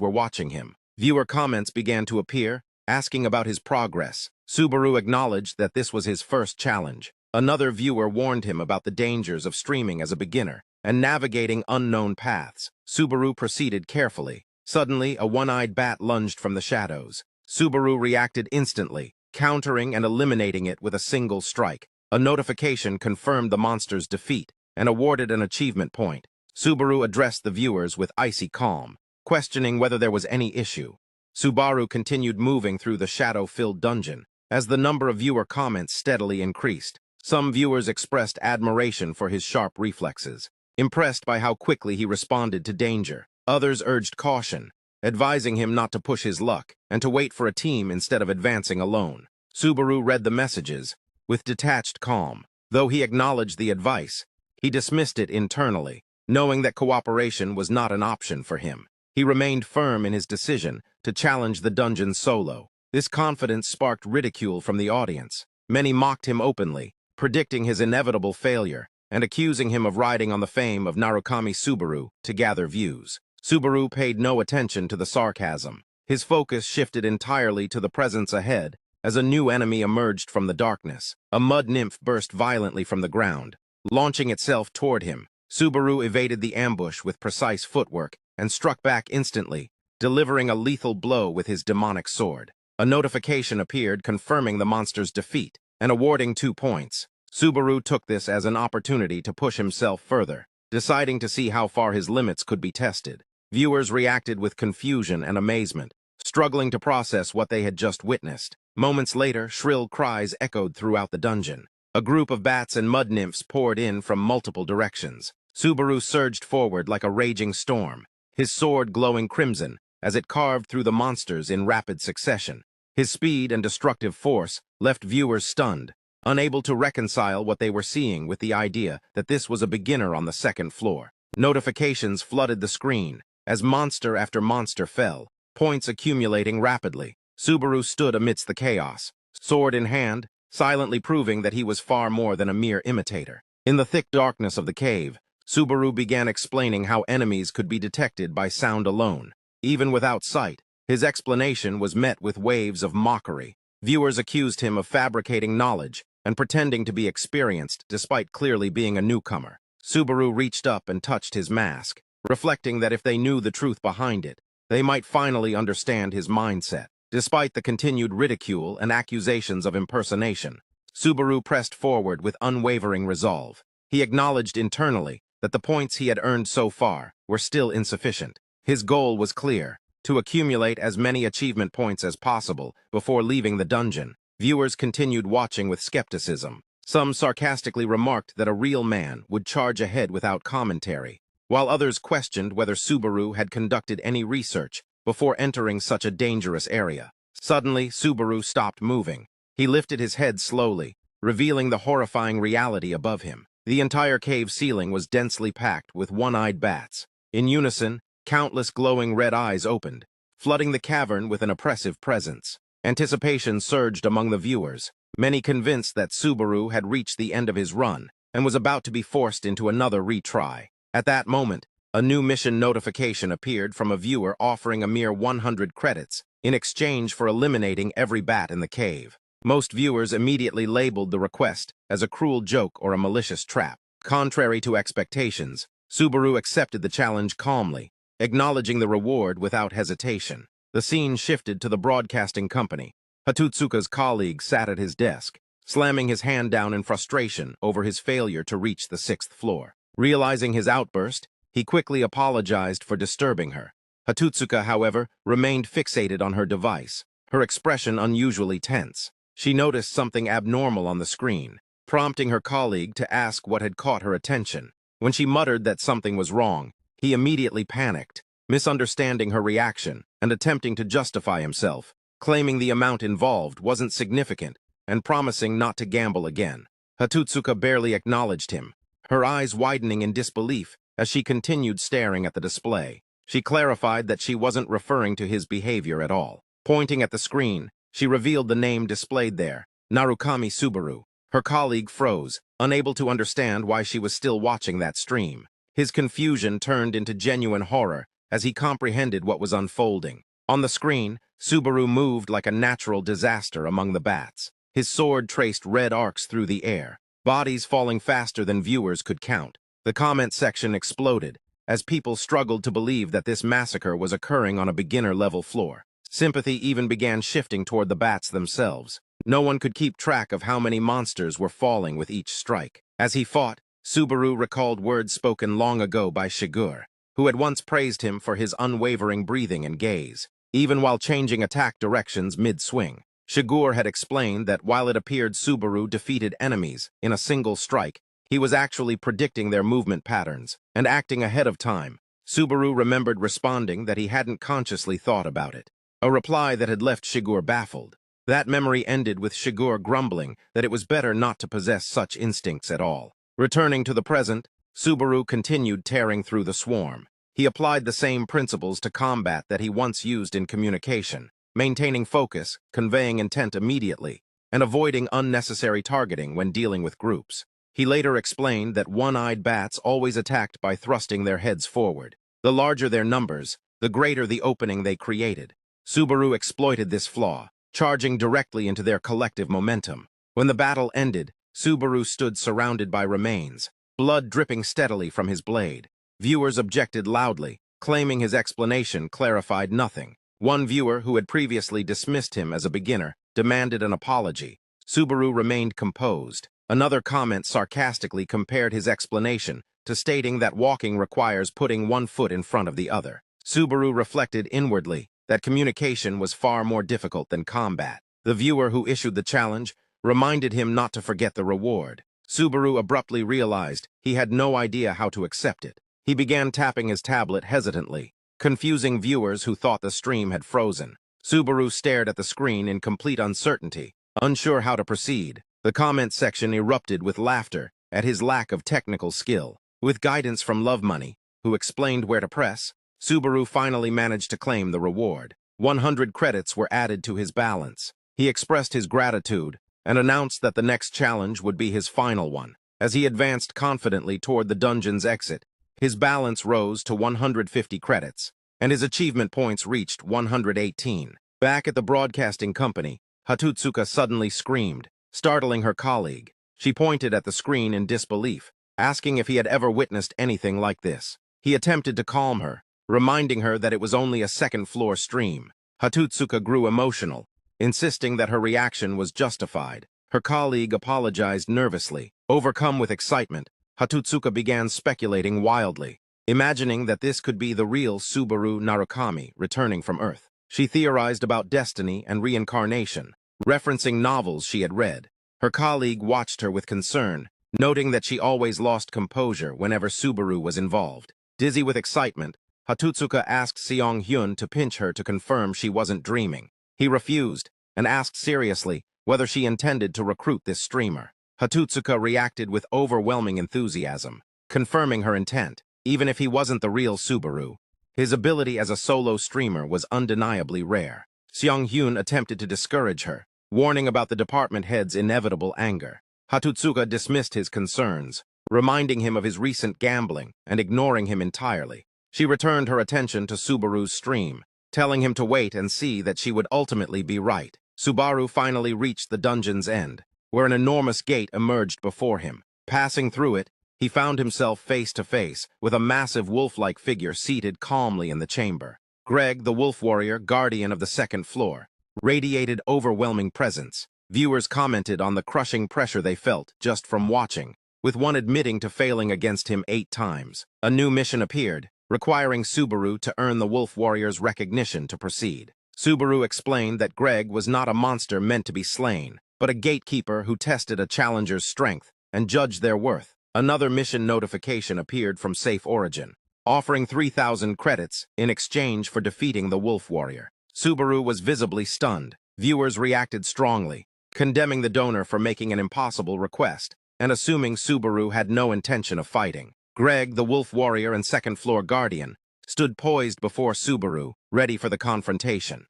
were watching him. Viewer comments began to appear, asking about his progress. Subaru acknowledged that this was his first challenge. Another viewer warned him about the dangers of streaming as a beginner and navigating unknown paths. Subaru proceeded carefully. Suddenly, a one-eyed bat lunged from the shadows. Subaru reacted instantly, countering and eliminating it with a single strike. A notification confirmed the monster's defeat and awarded an achievement point. Subaru addressed the viewers with icy calm, questioning whether there was any issue. Subaru continued moving through the shadow-filled dungeon as the number of viewer comments steadily increased. Some viewers expressed admiration for his sharp reflexes, impressed by how quickly he responded to danger. Others urged caution, advising him not to push his luck and to wait for a team instead of advancing alone. Subaru read the messages with detached calm. Though he acknowledged the advice, he dismissed it internally, knowing that cooperation was not an option for him. He remained firm in his decision to challenge the dungeon solo. This confidence sparked ridicule from the audience. Many mocked him openly, predicting his inevitable failure and accusing him of riding on the fame of Narukami Subaru to gather views. Subaru paid no attention to the sarcasm. His focus shifted entirely to the presence ahead as a new enemy emerged from the darkness. A mud nymph burst violently from the ground, launching itself toward him. Subaru evaded the ambush with precise footwork and struck back instantly, delivering a lethal blow with his demonic sword. A notification appeared confirming the monster's defeat and awarding 2 points. Subaru took this as an opportunity to push himself further, deciding to see how far his limits could be tested. Viewers reacted with confusion and amazement, struggling to process what they had just witnessed. Moments later, shrill cries echoed throughout the dungeon. A group of bats and mud nymphs poured in from multiple directions. Subaru surged forward like a raging storm, his sword glowing crimson as it carved through the monsters in rapid succession. His speed and destructive force left viewers stunned, unable to reconcile what they were seeing with the idea that this was a beginner on the second floor. Notifications flooded the screen as monster after monster fell, points accumulating rapidly. Subaru stood amidst the chaos, sword in hand, silently proving that he was far more than a mere imitator. In the thick darkness of the cave, Subaru began explaining how enemies could be detected by sound alone. Even without sight, his explanation was met with waves of mockery. Viewers accused him of fabricating knowledge and pretending to be experienced despite clearly being a newcomer. Subaru reached up and touched his mask, reflecting that if they knew the truth behind it, they might finally understand his mindset. Despite the continued ridicule and accusations of impersonation, Subaru pressed forward with unwavering resolve. He acknowledged internally that the points he had earned so far were still insufficient. His goal was clear: to accumulate as many achievement points as possible before leaving the dungeon. Viewers continued watching with skepticism. Some sarcastically remarked that a real man would charge ahead without commentary, while others questioned whether Subaru had conducted any research before entering such a dangerous area. Suddenly, Subaru stopped moving. He lifted his head slowly, revealing the horrifying reality above him. The entire cave ceiling was densely packed with one-eyed bats. In unison, countless glowing red eyes opened, flooding the cavern with an oppressive presence. Anticipation surged among the viewers, many convinced that Subaru had reached the end of his run and was about to be forced into another retry. At that moment, a new mission notification appeared from a viewer offering a mere 100 credits in exchange for eliminating every bat in the cave. Most viewers immediately labeled the request as a cruel joke or a malicious trap. Contrary to expectations, Subaru accepted the challenge calmly, acknowledging the reward without hesitation. The scene shifted to the broadcasting company. Hatotsuka's colleague sat at his desk, slamming his hand down in frustration over his failure to reach the 6th floor. Realizing his outburst, he quickly apologized for disturbing her. Hatotsuka, however, remained fixated on her device, her expression unusually tense. She noticed something abnormal on the screen, prompting her colleague to ask what had caught her attention. When she muttered that something was wrong, he immediately panicked, misunderstanding her reaction and attempting to justify himself, claiming the amount involved wasn't significant and promising not to gamble again. Hatotsuka barely acknowledged him, her eyes widening in disbelief as she continued staring at the display. She clarified that she wasn't referring to his behavior at all. Pointing at the screen, she revealed the name displayed there, Narukami Subaru. Her colleague froze, unable to understand why she was still watching that stream. His confusion turned into genuine horror as he comprehended what was unfolding. On the screen, Subaru moved like a natural disaster among the bats. His sword traced red arcs through the air, bodies falling faster than viewers could count. The comment section exploded as people struggled to believe that this massacre was occurring on a beginner-level floor. Sympathy even began shifting toward the bats themselves. No one could keep track of how many monsters were falling with each strike. As he fought, Subaru recalled words spoken long ago by Shigur, who had once praised him for his unwavering breathing and gaze, even while changing attack directions mid-swing. Shigur had explained that while it appeared Subaru defeated enemies in a single strike, he was actually predicting their movement patterns and acting ahead of time. Subaru remembered responding that he hadn't consciously thought about it, a reply that had left Shigur baffled. That memory ended with Shigur grumbling that it was better not to possess such instincts at all. Returning to the present, Subaru continued tearing through the swarm. He applied the same principles to combat that he once used in communication, maintaining focus, conveying intent immediately, and avoiding unnecessary targeting when dealing with groups. He later explained that one-eyed bats always attacked by thrusting their heads forward. The larger their numbers, the greater the opening they created. Subaru exploited this flaw, charging directly into their collective momentum. When the battle ended, Subaru stood surrounded by remains, blood dripping steadily from his blade. Viewers objected loudly, claiming his explanation clarified nothing. One viewer, who had previously dismissed him as a beginner, demanded an apology. Subaru remained composed. Another comment sarcastically compared his explanation to stating that walking requires putting one foot in front of the other. Subaru reflected inwardly that communication was far more difficult than combat. The viewer who issued the challenge reminded him not to forget the reward. Subaru abruptly realized he had no idea how to accept it. He began tapping his tablet hesitantly, confusing viewers who thought the stream had frozen. Subaru stared at the screen in complete uncertainty, unsure how to proceed. The comment section erupted with laughter at his lack of technical skill. With guidance from Love Money, who explained where to press, Subaru finally managed to claim the reward. 100 credits were added to his balance. He expressed his gratitude and announced that the next challenge would be his final one. As he advanced confidently toward the dungeon's exit, his balance rose to 150 credits, and his achievement points reached 118. Back at the broadcasting company, Hatutsuka suddenly screamed, startling her colleague. She pointed at the screen in disbelief, asking if he had ever witnessed anything like this. He attempted to calm her, reminding her that it was only a second-floor stream. Hatutsuka grew emotional, insisting that her reaction was justified. Her colleague apologized nervously. Overcome with excitement, Hatutsuka began speculating wildly, imagining that this could be the real Subaru Narukami returning from Earth. She theorized about destiny and reincarnation, referencing novels she had read. Her colleague watched her with concern, noting that she always lost composure whenever Subaru was involved. Dizzy with excitement, Hatutsuka asked Seong-hyun to pinch her to confirm she wasn't dreaming. He refused, and asked seriously whether she intended to recruit this streamer. Hatutsuka reacted with overwhelming enthusiasm, confirming her intent. Even if he wasn't the real Subaru, his ability as a solo streamer was undeniably rare. Seong-hyun attempted to discourage her, warning about the department head's inevitable anger. Hatutsuka dismissed his concerns, reminding him of his recent gambling and ignoring him entirely. She returned her attention to Subaru's stream, telling him to wait and see that she would ultimately be right. Subaru finally reached the dungeon's end, where an enormous gate emerged before him. Passing through it, he found himself face to face with a massive wolf-like figure seated calmly in the chamber. Greg, the wolf warrior, guardian of the second floor, radiated overwhelming presence. Viewers commented on the crushing pressure they felt just from watching, with one admitting to failing against him 8 times. A new mission appeared, requiring Subaru to earn the wolf warrior's recognition to proceed. Subaru explained that Greg was not a monster meant to be slain, but a gatekeeper who tested a challenger's strength and judged their worth. Another mission notification appeared from Safe Origin, offering 3,000 credits in exchange for defeating the wolf warrior. Subaru was visibly stunned. Viewers reacted strongly, condemning the donor for making an impossible request and assuming Subaru had no intention of fighting. Greg, the wolf warrior and second-floor guardian, stood poised before Subaru, ready for the confrontation.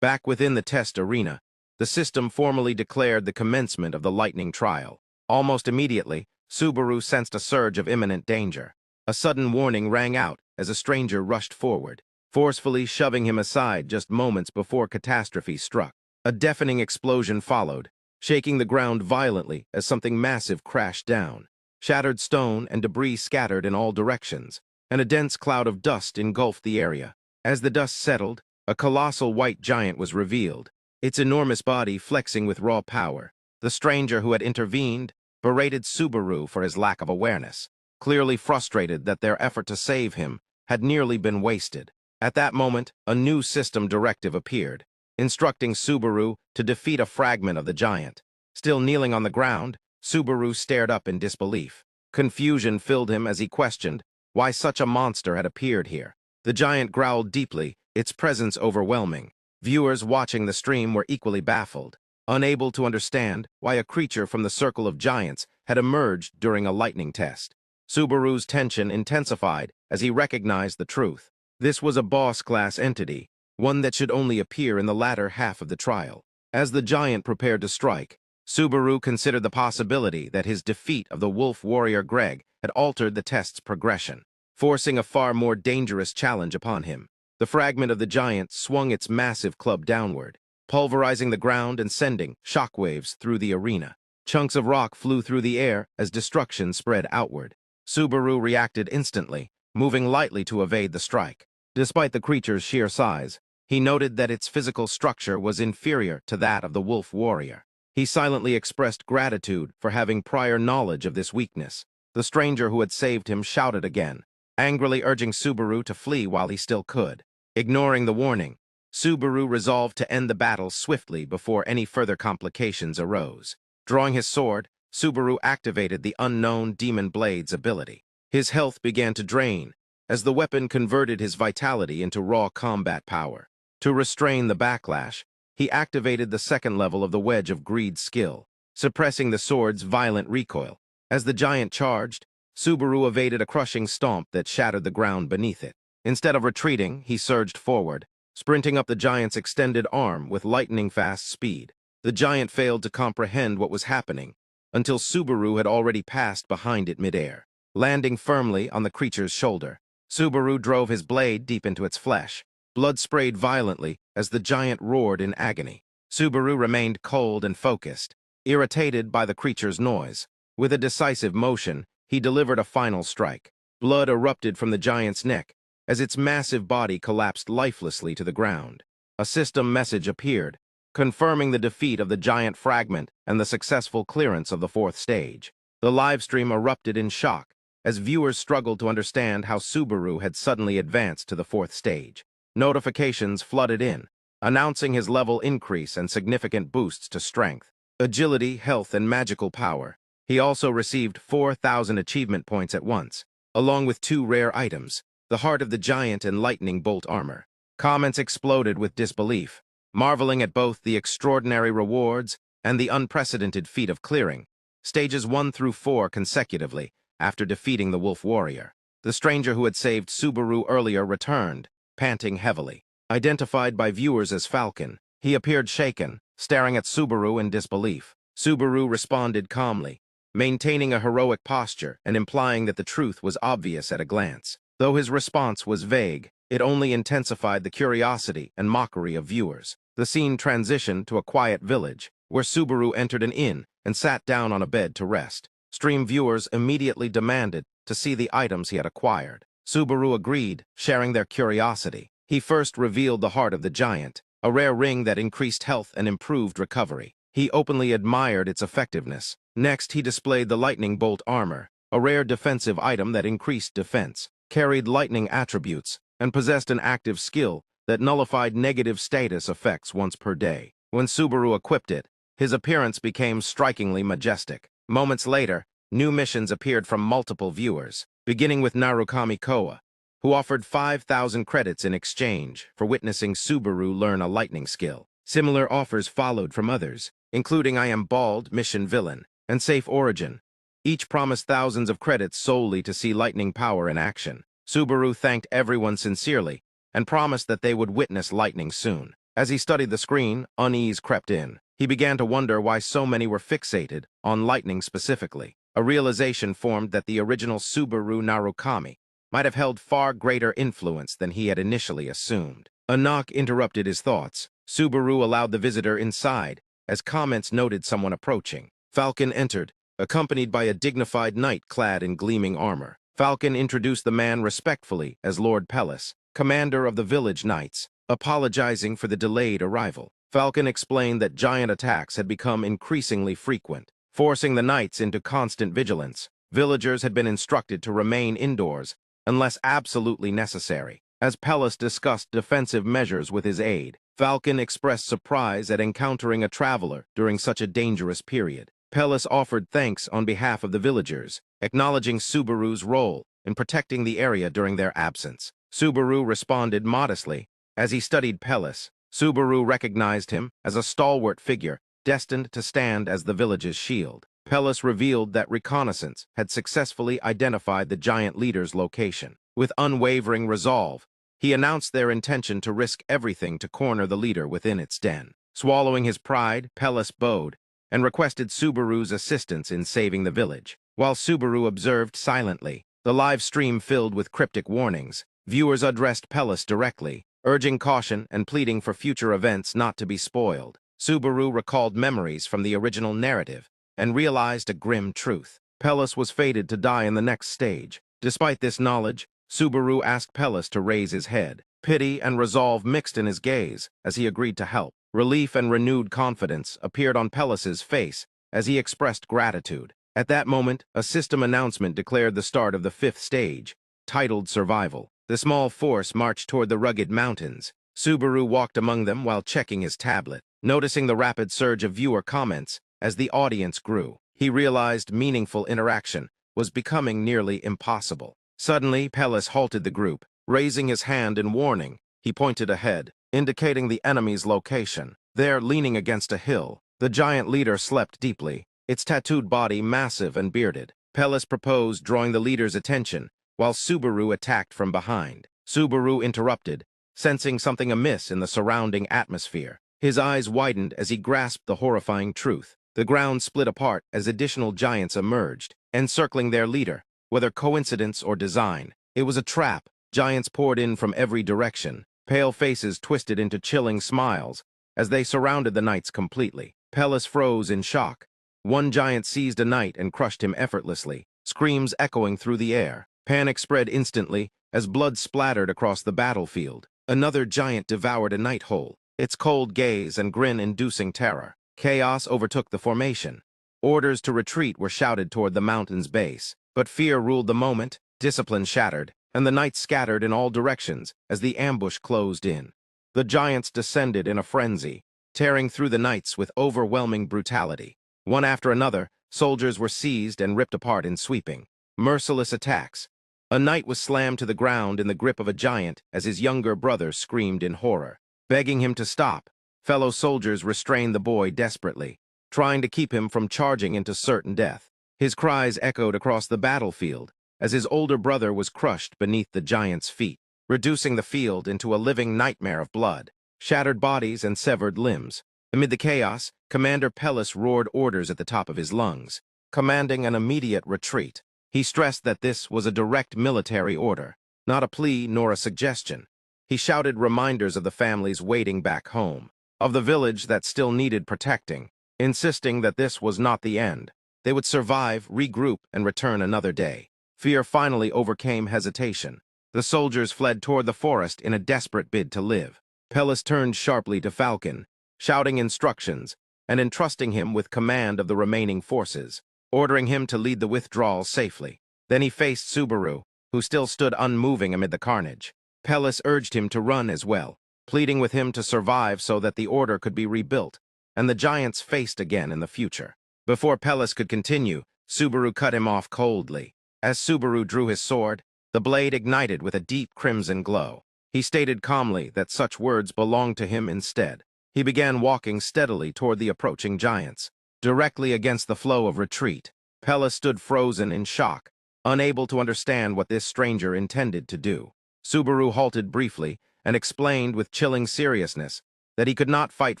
Back within the test arena, the system formally declared the commencement of the lightning trial. Almost immediately, Subaru sensed a surge of imminent danger. A sudden warning rang out as a stranger rushed forward, forcefully shoving him aside just moments before catastrophe struck. A deafening explosion followed, shaking the ground violently as something massive crashed down. Shattered stone and debris scattered in all directions, and a dense cloud of dust engulfed the area. As the dust settled, a colossal white giant was revealed, its enormous body flexing with raw power. The stranger who had intervened berated Subaru for his lack of awareness, clearly frustrated that their effort to save him had nearly been wasted. At that moment, a new system directive appeared, instructing Subaru to defeat a fragment of the giant. Still kneeling on the ground, Subaru stared up in disbelief. Confusion filled him as he questioned why such a monster had appeared here. The giant growled deeply, its presence overwhelming. Viewers watching the stream were equally baffled, unable to understand why a creature from the circle of giants had emerged during a lightning test. Subaru's tension intensified as he recognized the truth. This was a boss-class entity, one that should only appear in the latter half of the trial. As the giant prepared to strike, Subaru considered the possibility that his defeat of the wolf warrior Greg had altered the test's progression, forcing a far more dangerous challenge upon him. The fragment of the giant swung its massive club downward, pulverizing the ground and sending shockwaves through the arena. Chunks of rock flew through the air as destruction spread outward. Subaru reacted instantly, moving lightly to evade the strike. Despite the creature's sheer size, he noted that its physical structure was inferior to that of the wolf warrior. He silently expressed gratitude for having prior knowledge of this weakness. The stranger who had saved him shouted again, angrily urging Subaru to flee while he still could. Ignoring the warning, Subaru resolved to end the battle swiftly before any further complications arose. Drawing his sword, Subaru activated the unknown Demon Blade's ability. His health began to drain, as the weapon converted his vitality into raw combat power. To restrain the backlash, he activated the second level of the Wedge of Greed skill, suppressing the sword's violent recoil. As the giant charged, Subaru evaded a crushing stomp that shattered the ground beneath it. Instead of retreating, he surged forward, sprinting up the giant's extended arm with lightning-fast speed. The giant failed to comprehend what was happening until Subaru had already passed behind it midair. Landing firmly on the creature's shoulder, Subaru drove his blade deep into its flesh. Blood sprayed violently as the giant roared in agony. Subaru remained cold and focused, irritated by the creature's noise. With a decisive motion, he delivered a final strike. Blood erupted from the giant's neck as its massive body collapsed lifelessly to the ground. A system message appeared, confirming the defeat of the giant fragment and the successful clearance of the fourth stage. The livestream erupted in shock as viewers struggled to understand how Subaru had suddenly advanced to the fourth stage. Notifications flooded in, announcing his level increase and significant boosts to strength, agility, health, and magical power. He also received 4,000 achievement points at once, along with 2 rare items, the Heart of the Giant and Lightning Bolt armor. Comments exploded with disbelief, marveling at both the extraordinary rewards and the unprecedented feat of clearing stages 1 through 4 consecutively after defeating the wolf warrior. The stranger who had saved Subaru earlier returned, panting heavily. Identified by viewers as Falcon, he appeared shaken, staring at Subaru in disbelief. Subaru responded calmly, maintaining a heroic posture and implying that the truth was obvious at a glance. Though his response was vague, it only intensified the curiosity and mockery of viewers. The scene transitioned to a quiet village, where Subaru entered an inn and sat down on a bed to rest. Stream viewers immediately demanded to see the items he had acquired. Subaru agreed, sharing their curiosity. He first revealed the Heart of the Giant, a rare ring that increased health and improved recovery. He openly admired its effectiveness. Next, he displayed the Lightning Bolt armor, a rare defensive item that increased defense, carried lightning attributes, and possessed an active skill that nullified negative status effects once per day. When Subaru equipped it, his appearance became strikingly majestic. Moments later, new missions appeared from multiple viewers, beginning with Narukami Koa, who offered 5,000 credits in exchange for witnessing Subaru learn a lightning skill. Similar offers followed from others, including I Am Bald, Mission Villain, and Safe Origin. Each promised thousands of credits solely to see lightning power in action. Subaru thanked everyone sincerely and promised that they would witness lightning soon. As he studied the screen, unease crept in. He began to wonder why so many were fixated on lightning specifically. A realization formed that the original Subaru Narukami might have held far greater influence than he had initially assumed. A knock interrupted his thoughts. Subaru allowed the visitor inside, as comments noted someone approaching. Falcon entered, accompanied by a dignified knight clad in gleaming armor. Falcon introduced the man respectfully as Lord Pellis, commander of the village knights, apologizing for the delayed arrival. Falcon explained that giant attacks had become increasingly frequent, forcing the knights into constant vigilance. Villagers had been instructed to remain indoors unless absolutely necessary. As Pellis discussed defensive measures with his aide, Falcon expressed surprise at encountering a traveler during such a dangerous period. Pellis offered thanks on behalf of the villagers, acknowledging Subaru's role in protecting the area during their absence. Subaru responded modestly. As he studied Pellis, Subaru recognized him as a stalwart figure destined to stand as the village's shield. Pellis revealed that reconnaissance had successfully identified the giant leader's location. With unwavering resolve, he announced their intention to risk everything to corner the leader within its den. Swallowing his pride, Pellis bowed and requested Subaru's assistance in saving the village. While Subaru observed silently, the live stream filled with cryptic warnings. Viewers addressed Pellis directly, urging caution and pleading for future events not to be spoiled. Subaru recalled memories from the original narrative and realized a grim truth. Pellis was fated to die in the next stage. Despite this knowledge, Subaru asked Pellis to raise his head. Pity and resolve mixed in his gaze as he agreed to help. Relief and renewed confidence appeared on Pellis's face as he expressed gratitude. At that moment, a system announcement declared the start of the 5th stage, titled Survival. The small force marched toward the rugged mountains. Subaru walked among them while checking his tablet. Noticing the rapid surge of viewer comments as the audience grew, he realized meaningful interaction was becoming nearly impossible. Suddenly, Pellis halted the group. Raising his hand in warning, he pointed ahead, indicating the enemy's location. There, leaning against a hill, the giant leader slept deeply, its tattooed body massive and bearded. Pellis proposed, drawing the leader's attention, while Subaru attacked from behind. Subaru interrupted, sensing something amiss in the surrounding atmosphere. His eyes widened as he grasped the horrifying truth. The ground split apart as additional giants emerged, encircling their leader. Whether coincidence or design, it was a trap. Giants poured in from every direction. Pale faces twisted into chilling smiles as they surrounded the knights completely. Pellis froze in shock. One giant seized a knight and crushed him effortlessly, screams echoing through the air. Panic spread instantly as blood splattered across the battlefield. Another giant devoured a knight whole, its cold gaze and grin-inducing terror. Chaos overtook the formation. Orders to retreat were shouted toward the mountain's base, but fear ruled the moment, discipline shattered, and the knights scattered in all directions as the ambush closed in. The giants descended in a frenzy, tearing through the knights with overwhelming brutality. One after another, soldiers were seized and ripped apart in sweeping, merciless attacks. A knight was slammed to the ground in the grip of a giant as his younger brother screamed in horror. Begging him to stop, fellow soldiers restrained the boy desperately, trying to keep him from charging into certain death. His cries echoed across the battlefield as his older brother was crushed beneath the giant's feet, reducing the field into a living nightmare of blood, shattered bodies, and severed limbs. Amid the chaos, Commander Pellis roared orders at the top of his lungs, commanding an immediate retreat. He stressed that this was a direct military order, not a plea nor a suggestion. He shouted reminders of the families waiting back home, of the village that still needed protecting, insisting that this was not the end. They would survive, regroup, and return another day. Fear finally overcame hesitation. The soldiers fled toward the forest in a desperate bid to live. Pellis turned sharply to Falcon, shouting instructions and entrusting him with command of the remaining forces, ordering him to lead the withdrawal safely. Then he faced Subaru, who still stood unmoving amid the carnage. Pellis urged him to run as well, pleading with him to survive so that the order could be rebuilt, and the giants faced again in the future. Before Pellis could continue, Subaru cut him off coldly. As Subaru drew his sword, the blade ignited with a deep crimson glow. He stated calmly that such words belonged to him instead. He began walking steadily toward the approaching giants, directly against the flow of retreat. Pellis stood frozen in shock, unable to understand what this stranger intended to do. Subaru halted briefly and explained with chilling seriousness that he could not fight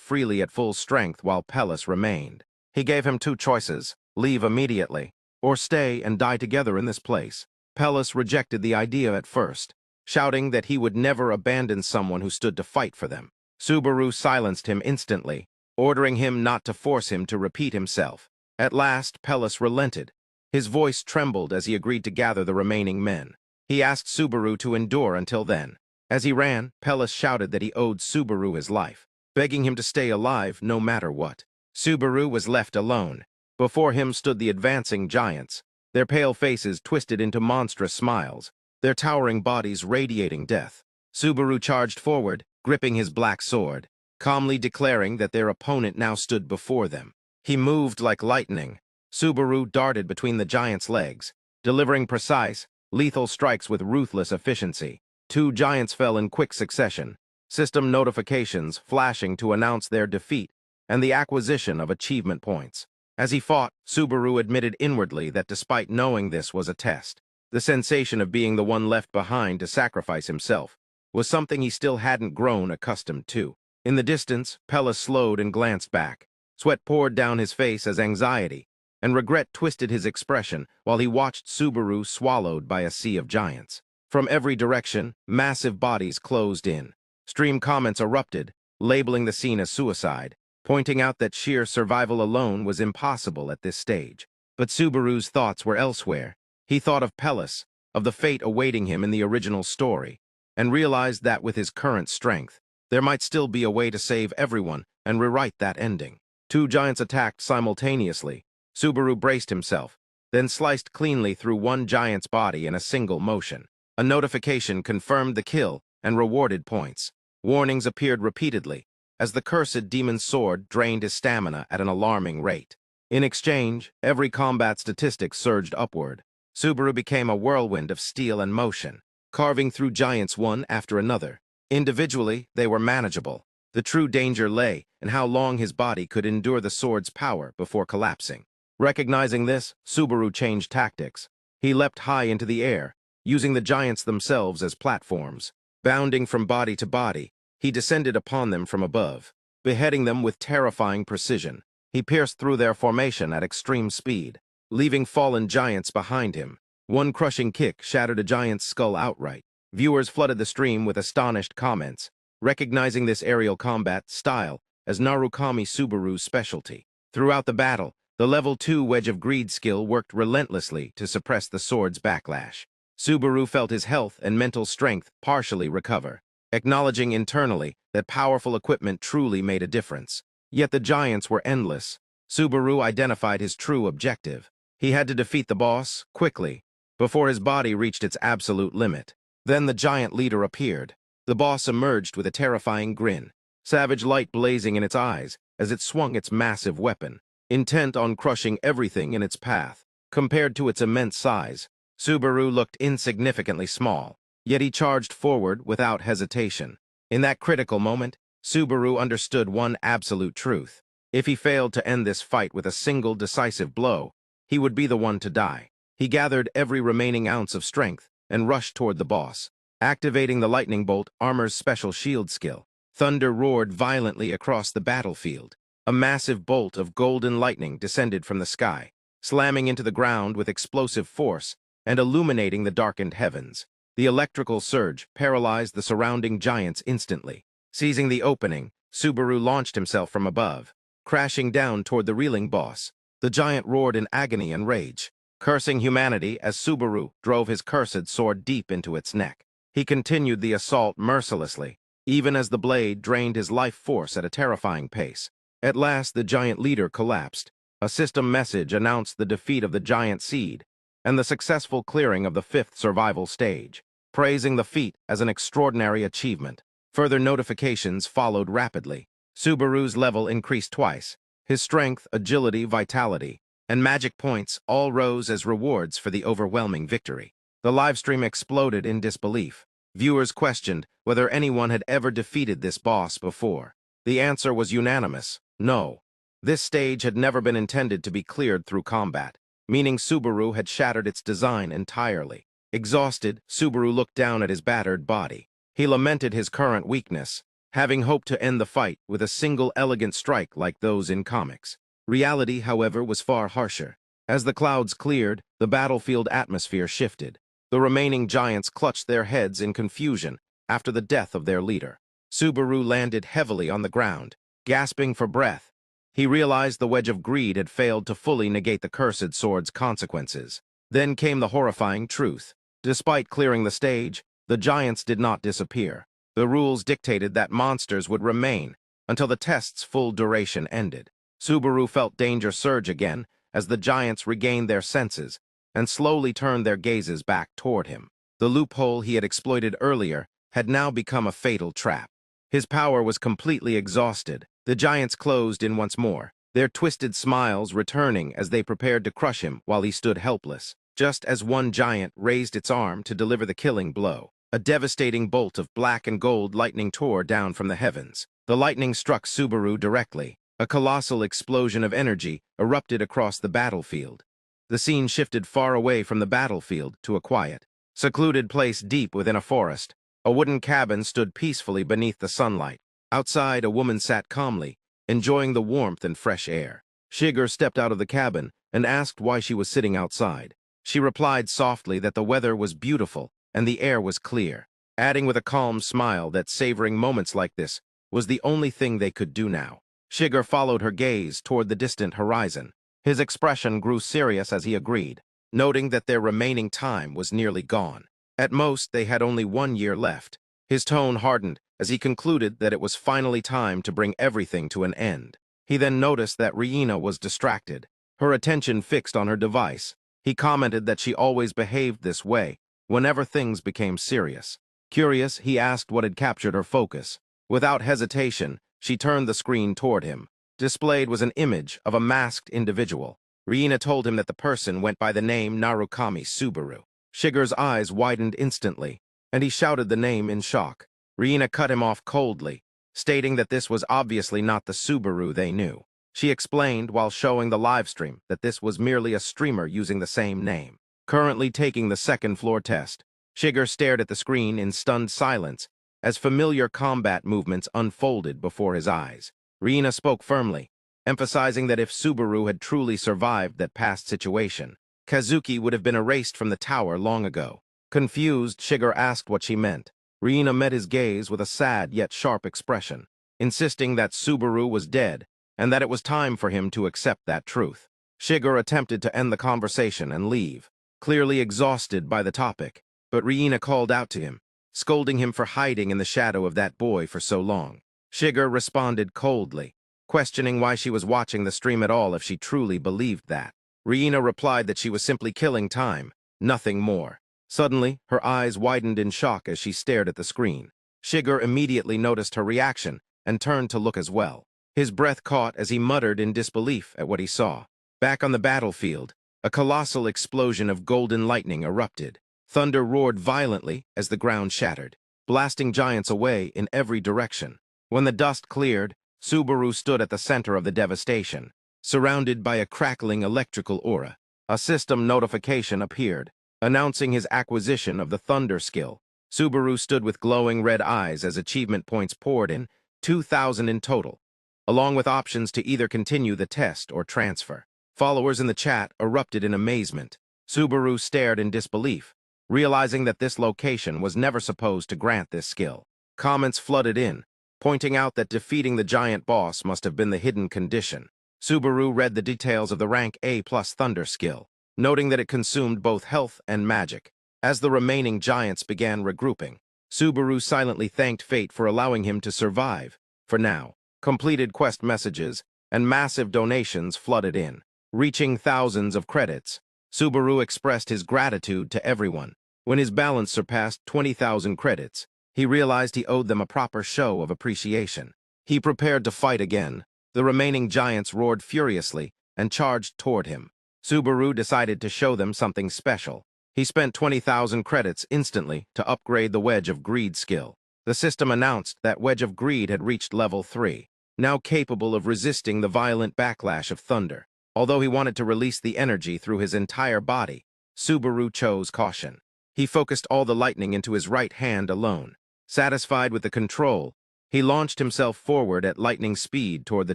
freely at full strength while Pellis remained. He gave him two choices: leave immediately, or stay and die together in this place. Pellis rejected the idea at first, shouting that he would never abandon someone who stood to fight for them. Subaru silenced him instantly, ordering him not to force him to repeat himself. At last, Pellis relented. His voice trembled as he agreed to gather the remaining men. He asked Subaru to endure until then. As he ran, Pellis shouted that he owed Subaru his life, begging him to stay alive no matter what. Subaru was left alone. Before him stood the advancing giants, their pale faces twisted into monstrous smiles, their towering bodies radiating death. Subaru charged forward, gripping his black sword, calmly declaring that their opponent now stood before them. He moved like lightning. Subaru darted between the giant's legs, delivering precise, lethal strikes with ruthless efficiency. Two giants fell in quick succession, system notifications flashing to announce their defeat and the acquisition of achievement points. As he fought, Subaru admitted inwardly that despite knowing this was a test, the sensation of being the one left behind to sacrifice himself was something he still hadn't grown accustomed to. In the distance, Pellis slowed and glanced back. Sweat poured down his face as anxiety and regret twisted his expression while he watched Subaru swallowed by a sea of giants. From every direction, massive bodies closed in, Stream comments erupted, labeling the scene as suicide, pointing out that sheer survival alone was impossible at this stage. But Subaru's thoughts were elsewhere. He thought of Pellis, of the fate awaiting him in the original story, and realized that with his current strength, there might still be a way to save everyone and rewrite that ending. Two giants attacked simultaneously. Subaru braced himself, then sliced cleanly through one giant's body in a single motion. A notification confirmed the kill and rewarded points. Warnings appeared repeatedly, as the cursed demon's sword drained his stamina at an alarming rate. In exchange, every combat statistic surged upward. Subaru became a whirlwind of steel and motion, carving through giants one after another. Individually, they were manageable. The true danger lay in how long his body could endure the sword's power before collapsing. Recognizing this, Subaru changed tactics. He leapt high into the air, using the giants themselves as platforms. Bounding from body to body, he descended upon them from above, beheading them with terrifying precision. He pierced through their formation at extreme speed, leaving fallen giants behind him. One crushing kick shattered a giant's skull outright. Viewers flooded the stream with astonished comments, recognizing this aerial combat style as Narukami Subaru's specialty. Throughout the battle, the level 2 Wedge of Greed skill worked relentlessly to suppress the sword's backlash. Subaru felt his health and mental strength partially recover, acknowledging internally that powerful equipment truly made a difference. Yet the giants were endless. Subaru identified his true objective. He had to defeat the boss quickly, before his body reached its absolute limit. Then the giant leader appeared. The boss emerged with a terrifying grin, savage light blazing in its eyes as it swung its massive weapon, intent on crushing everything in its path. Compared to its immense size, Subaru looked insignificantly small, yet he charged forward without hesitation. In that critical moment, Subaru understood one absolute truth. If he failed to end this fight with a single decisive blow, he would be the one to die. He gathered every remaining ounce of strength and rushed toward the boss. Activating the lightning bolt armor's special shield skill, thunder roared violently across the battlefield. A massive bolt of golden lightning descended from the sky, slamming into the ground with explosive force and illuminating the darkened heavens. The electrical surge paralyzed the surrounding giants instantly. Seizing the opening, Subaru launched himself from above, crashing down toward the reeling boss. The giant roared in agony and rage, cursing humanity as Subaru drove his cursed sword deep into its neck. He continued the assault mercilessly, even as the blade drained his life force at a terrifying pace. At last, the giant leader collapsed. A system message announced the defeat of the giant seed and the successful clearing of the 5th survival stage, praising the feat as an extraordinary achievement. Further notifications followed rapidly. Subaru's level increased twice. His strength, agility, vitality, and magic points all rose as rewards for the overwhelming victory. The livestream exploded in disbelief. Viewers questioned whether anyone had ever defeated this boss before. The answer was unanimous: no. This stage had never been intended to be cleared through combat, meaning Subaru had shattered its design entirely. Exhausted, Subaru looked down at his battered body. He lamented his current weakness, having hoped to end the fight with a single elegant strike like those in comics. Reality, however, was far harsher. As the clouds cleared, the battlefield atmosphere shifted. The remaining giants clutched their heads in confusion after the death of their leader. Subaru landed heavily on the ground, gasping for breath. He realized the Wedge of Greed had failed to fully negate the cursed sword's consequences. Then came the horrifying truth. Despite clearing the stage, the giants did not disappear. The rules dictated that monsters would remain until the test's full duration ended. Subaru felt danger surge again as the giants regained their senses and slowly turned their gazes back toward him. The loophole he had exploited earlier had now become a fatal trap. His power was completely exhausted. The giants closed in once more, their twisted smiles returning as they prepared to crush him while he stood helpless. Just as one giant raised its arm to deliver the killing blow, a devastating bolt of black and gold lightning tore down from the heavens. The lightning struck Subaru directly. A colossal explosion of energy erupted across the battlefield. The scene shifted far away from the battlefield to a quiet, secluded place deep within a forest. A wooden cabin stood peacefully beneath the sunlight. Outside, a woman sat calmly, enjoying the warmth and fresh air. Shiger stepped out of the cabin and asked why she was sitting outside. She replied softly that the weather was beautiful and the air was clear. adding with a calm smile that savoring moments like this was the only thing they could do now. Shiger followed her gaze toward the distant horizon. His expression grew serious as he agreed, noting that their remaining time was nearly gone. At most, they had only 1 year left. His tone hardened as he concluded that it was finally time to bring everything to an end. He then noticed that Reina was distracted, her attention fixed on her device. He commented that she always behaved this way whenever things became serious. Curious, he asked what had captured her focus. Without hesitation, she turned the screen toward him. Displayed was an image of a masked individual. Reina told him that the person went by the name Narukami Subaru. Shiger's eyes widened instantly, and he shouted the name in shock. Reina cut him off coldly, stating that this was obviously not the Subaru they knew. She explained while showing the livestream that this was merely a streamer using the same name. Currently taking the second-floor test, Shiger stared at the screen in stunned silence as familiar combat movements unfolded before his eyes. Reina spoke firmly, emphasizing that if Subaru had truly survived that past situation, Kazuki would have been erased from the tower long ago. Confused, Shiger asked what she meant. Reina met his gaze with a sad yet sharp expression, insisting that Subaru was dead and that it was time for him to accept that truth. Shiger attempted to end the conversation and leave, clearly exhausted by the topic, but Reina called out to him, scolding him for hiding in the shadow of that boy for so long. Shiger responded coldly, questioning why she was watching the stream at all if she truly believed that. Reina replied that she was simply killing time, nothing more. Suddenly, her eyes widened in shock as she stared at the screen. Shiger immediately noticed her reaction and turned to look as well. His breath caught as he muttered in disbelief at what he saw. Back on the battlefield, a colossal explosion of golden lightning erupted. Thunder roared violently as the ground shattered, blasting giants away in every direction. When the dust cleared, Subaru stood at the center of the devastation, surrounded by a crackling electrical aura. A system notification appeared, announcing his acquisition of the Thunder skill. Subaru stood with glowing red eyes as achievement points poured in, 2,000 in total, along with options to either continue the test or transfer. Followers in the chat erupted in amazement. Subaru stared in disbelief, realizing that this location was never supposed to grant this skill. Comments flooded in, pointing out that defeating the giant boss must have been the hidden condition. Subaru read the details of the rank A+ Thunder skill, noting that it consumed both health and magic. As the remaining giants began regrouping, Subaru silently thanked fate for allowing him to survive. For now, completed quest messages and massive donations flooded in, reaching thousands of credits. Subaru expressed his gratitude to everyone. When his balance surpassed 20,000 credits, he realized he owed them a proper show of appreciation. He prepared to fight again. The remaining giants roared furiously and charged toward him. Subaru decided to show them something special. He spent 20,000 credits instantly to upgrade the Wedge of Greed skill. The system announced that Wedge of Greed had reached level 3, now capable of resisting the violent backlash of thunder. Although he wanted to release the energy through his entire body, Subaru chose caution. He focused all the lightning into his right hand alone. Satisfied with the control, he launched himself forward at lightning speed toward the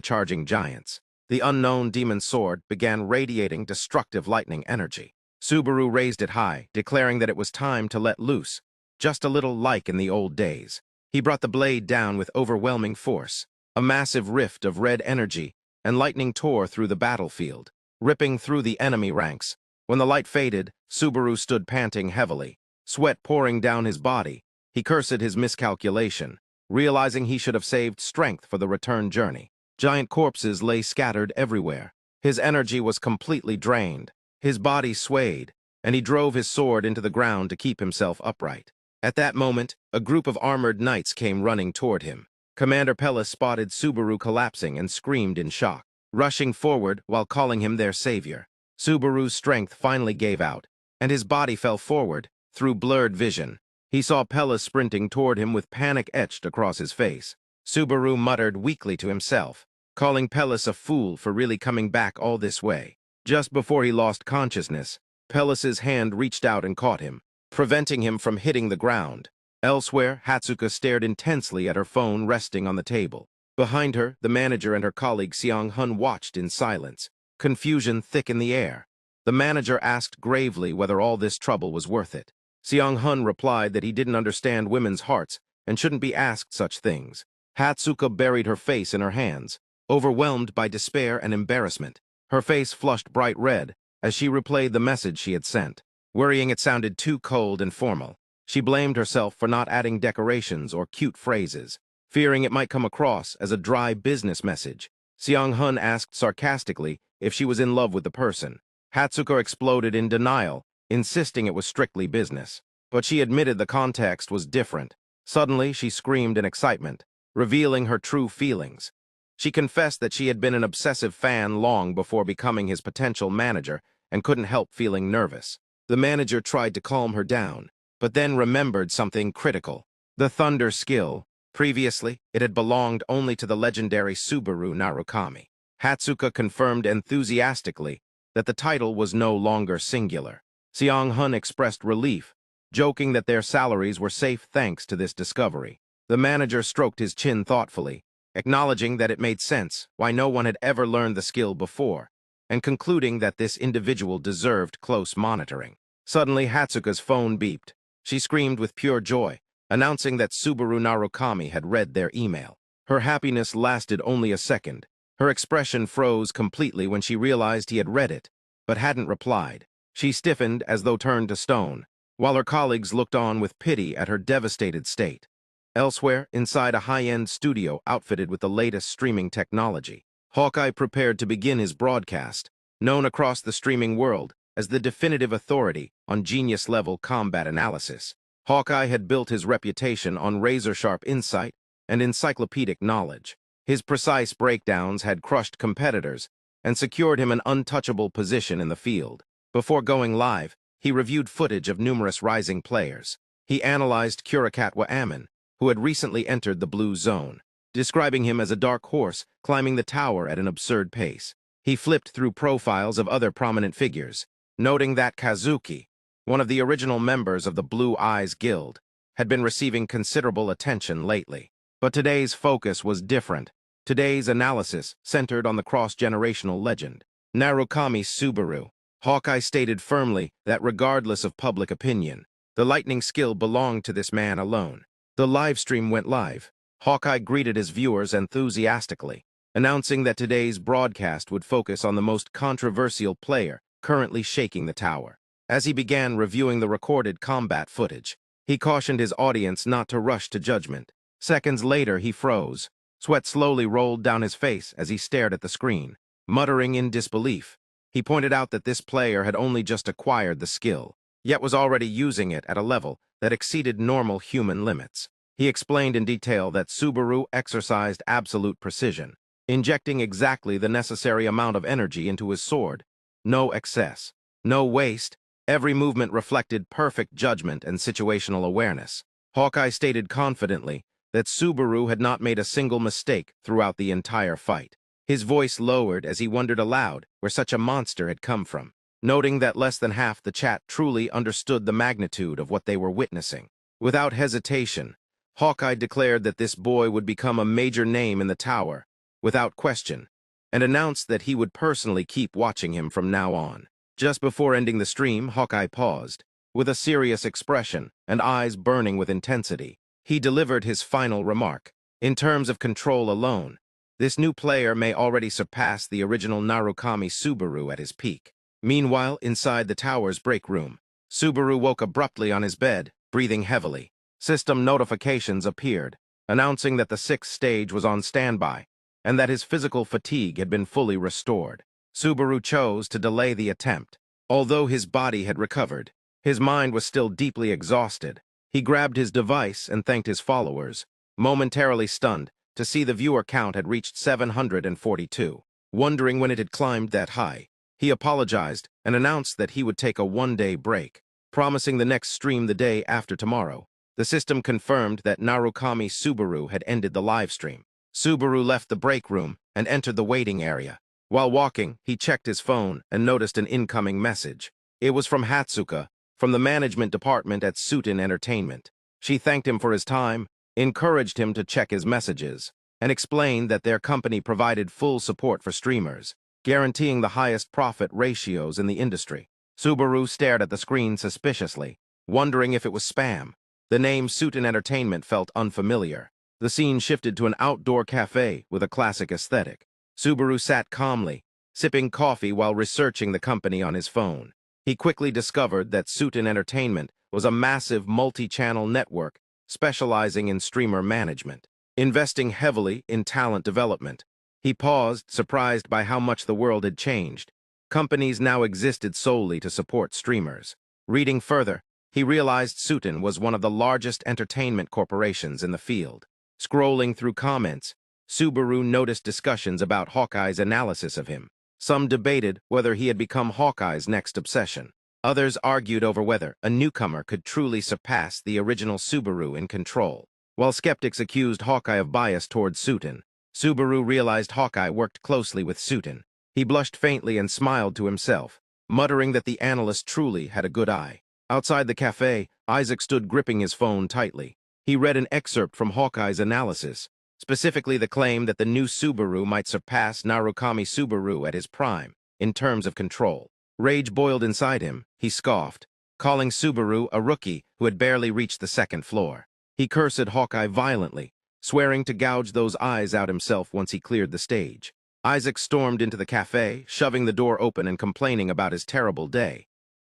charging giants. The unknown demon sword began radiating destructive lightning energy. Subaru raised it high, declaring that it was time to let loose, just a little like in the old days. He brought the blade down with overwhelming force. A massive rift of red energy and lightning tore through the battlefield, ripping through the enemy ranks. When the light faded, Subaru stood panting heavily, sweat pouring down his body. He cursed his miscalculation, realizing he should have saved strength for the return journey. Giant corpses lay scattered everywhere. His energy was completely drained. His body swayed, and he drove his sword into the ground to keep himself upright. At that moment, a group of armored knights came running toward him. Commander Pellis spotted Subaru collapsing and screamed in shock, rushing forward while calling him their savior. Subaru's strength finally gave out, and his body fell forward. Through blurred vision, he saw Pellis sprinting toward him with panic etched across his face. Subaru muttered weakly to himself, calling Pellis a fool for really coming back all this way. Just before he lost consciousness, Pellis's hand reached out and caught him, preventing him from hitting the ground. Elsewhere, Hatsuka stared intensely at her phone resting on the table. Behind her, the manager and her colleague Seong-hun watched in silence, confusion thick in the air. The manager asked gravely whether all this trouble was worth it. Seong-hun replied that he didn't understand women's hearts and shouldn't be asked such things. Hatsuka buried her face in her hands, overwhelmed by despair and embarrassment. Her face flushed bright red as she replayed the message she had sent, worrying it sounded too cold and formal. She blamed herself for not adding decorations or cute phrases, fearing it might come across as a dry business message. Seong-hun asked sarcastically if she was in love with the person. Hatsuka exploded in denial, insisting it was strictly business. But she admitted the context was different. Suddenly, she screamed in excitement, revealing her true feelings. She confessed that she had been an obsessive fan long before becoming his potential manager and couldn't help feeling nervous. The manager tried to calm her down, but then remembered something critical: the Thunder skill. Previously, it had belonged only to the legendary Subaru Narukami. Hatsuka confirmed enthusiastically that the title was no longer singular. Seong-hun expressed relief, joking that their salaries were safe thanks to this discovery. The manager stroked his chin thoughtfully, acknowledging that it made sense why no one had ever learned the skill before, and concluding that this individual deserved close monitoring. Suddenly, Hatsuka's phone beeped. She screamed with pure joy, announcing that Subaru Narukami had read their email. Her happiness lasted only a second. Her expression froze completely when she realized he had read it, but hadn't replied. She stiffened as though turned to stone, while her colleagues looked on with pity at her devastated state. Elsewhere, inside a high-end studio outfitted with the latest streaming technology, Hawkeye prepared to begin his broadcast, known across the streaming world as the definitive authority on genius-level combat analysis. Hawkeye had built his reputation on razor-sharp insight and encyclopedic knowledge. His precise breakdowns had crushed competitors and secured him an untouchable position in the field. Before going live, he reviewed footage of numerous rising players. He analyzed Kurakatwa Ammon, who had recently entered the blue zone, describing him as a dark horse climbing the tower at an absurd pace. He flipped through profiles of other prominent figures, noting that Kazuki, one of the original members of the Blue Eyes Guild, had been receiving considerable attention lately. But today's focus was different. Today's analysis centered on the cross-generational legend, Narukami Subaru. Hawkeye stated firmly that regardless of public opinion, the lightning skill belonged to this man alone. The livestream went live. Hawkeye greeted his viewers enthusiastically, announcing that today's broadcast would focus on the most controversial player currently shaking the tower. As he began reviewing the recorded combat footage, he cautioned his audience not to rush to judgment. Seconds later, he froze. Sweat slowly rolled down his face as he stared at the screen, muttering in disbelief. He pointed out that this player had only just acquired the skill, yet was already using it at a level that exceeded normal human limits. He explained in detail that Subaru exercised absolute precision, injecting exactly the necessary amount of energy into his sword. No excess, no waste. Every movement reflected perfect judgment and situational awareness. Hawkeye stated confidently that Subaru had not made a single mistake throughout the entire fight. His voice lowered as he wondered aloud where such a monster had come from, noting that less than half the chat truly understood the magnitude of what they were witnessing. Without hesitation, Hawkeye declared that this boy would become a major name in the tower, without question, and announced that he would personally keep watching him from now on. Just before ending the stream, Hawkeye paused. With a serious expression and eyes burning with intensity, he delivered his final remark. In terms of control alone, this new player may already surpass the original Narukami Subaru at his peak. Meanwhile, inside the tower's break room, Subaru woke abruptly on his bed, breathing heavily. System notifications appeared, announcing that the sixth stage was on standby and that his physical fatigue had been fully restored. Subaru chose to delay the attempt. Although his body had recovered, his mind was still deeply exhausted. He grabbed his device and thanked his followers, momentarily stunned to see the viewer count had reached 742. Wondering when it had climbed that high, he apologized and announced that he would take a one-day break, promising the next stream the day after tomorrow. The system confirmed that Narukami Subaru had ended the live stream. Subaru left the break room and entered the waiting area. While walking, he checked his phone and noticed an incoming message. It was from Hatsuka, from the management department at Sutin Entertainment. She thanked him for his time, encouraged him to check his messages, and explained that their company provided full support for streamers, guaranteeing the highest profit ratios in the industry. Subaru stared at the screen suspiciously, wondering if it was spam. The name Suitin Entertainment felt unfamiliar. The scene shifted to an outdoor cafe with a classic aesthetic. Subaru sat calmly, sipping coffee while researching the company on his phone. He quickly discovered that Suitin Entertainment was a massive multi-channel network specializing in streamer management, investing heavily in talent development. He paused, surprised by how much the world had changed. Companies now existed solely to support streamers. Reading further, he realized Suitin was one of the largest entertainment corporations in the field. Scrolling through comments, Subaru noticed discussions about Hawkeye's analysis of him. Some debated whether he had become Hawkeye's next obsession. Others argued over whether a newcomer could truly surpass the original Subaru in control. While skeptics accused Hawkeye of bias towards Suitin, Subaru realized Hawkeye worked closely with Suitin. He blushed faintly and smiled to himself, muttering that the analyst truly had a good eye. Outside the cafe, Isaac stood gripping his phone tightly. He read an excerpt from Hawkeye's analysis, specifically the claim that the new Subaru might surpass Narukami Subaru at his prime, in terms of control. Rage boiled inside him. He scoffed, calling Subaru a rookie who had barely reached the second floor. He cursed Hawkeye violently, swearing to gouge those eyes out himself once he cleared the stage. Isaac stormed into the cafe, shoving the door open and complaining about his terrible day.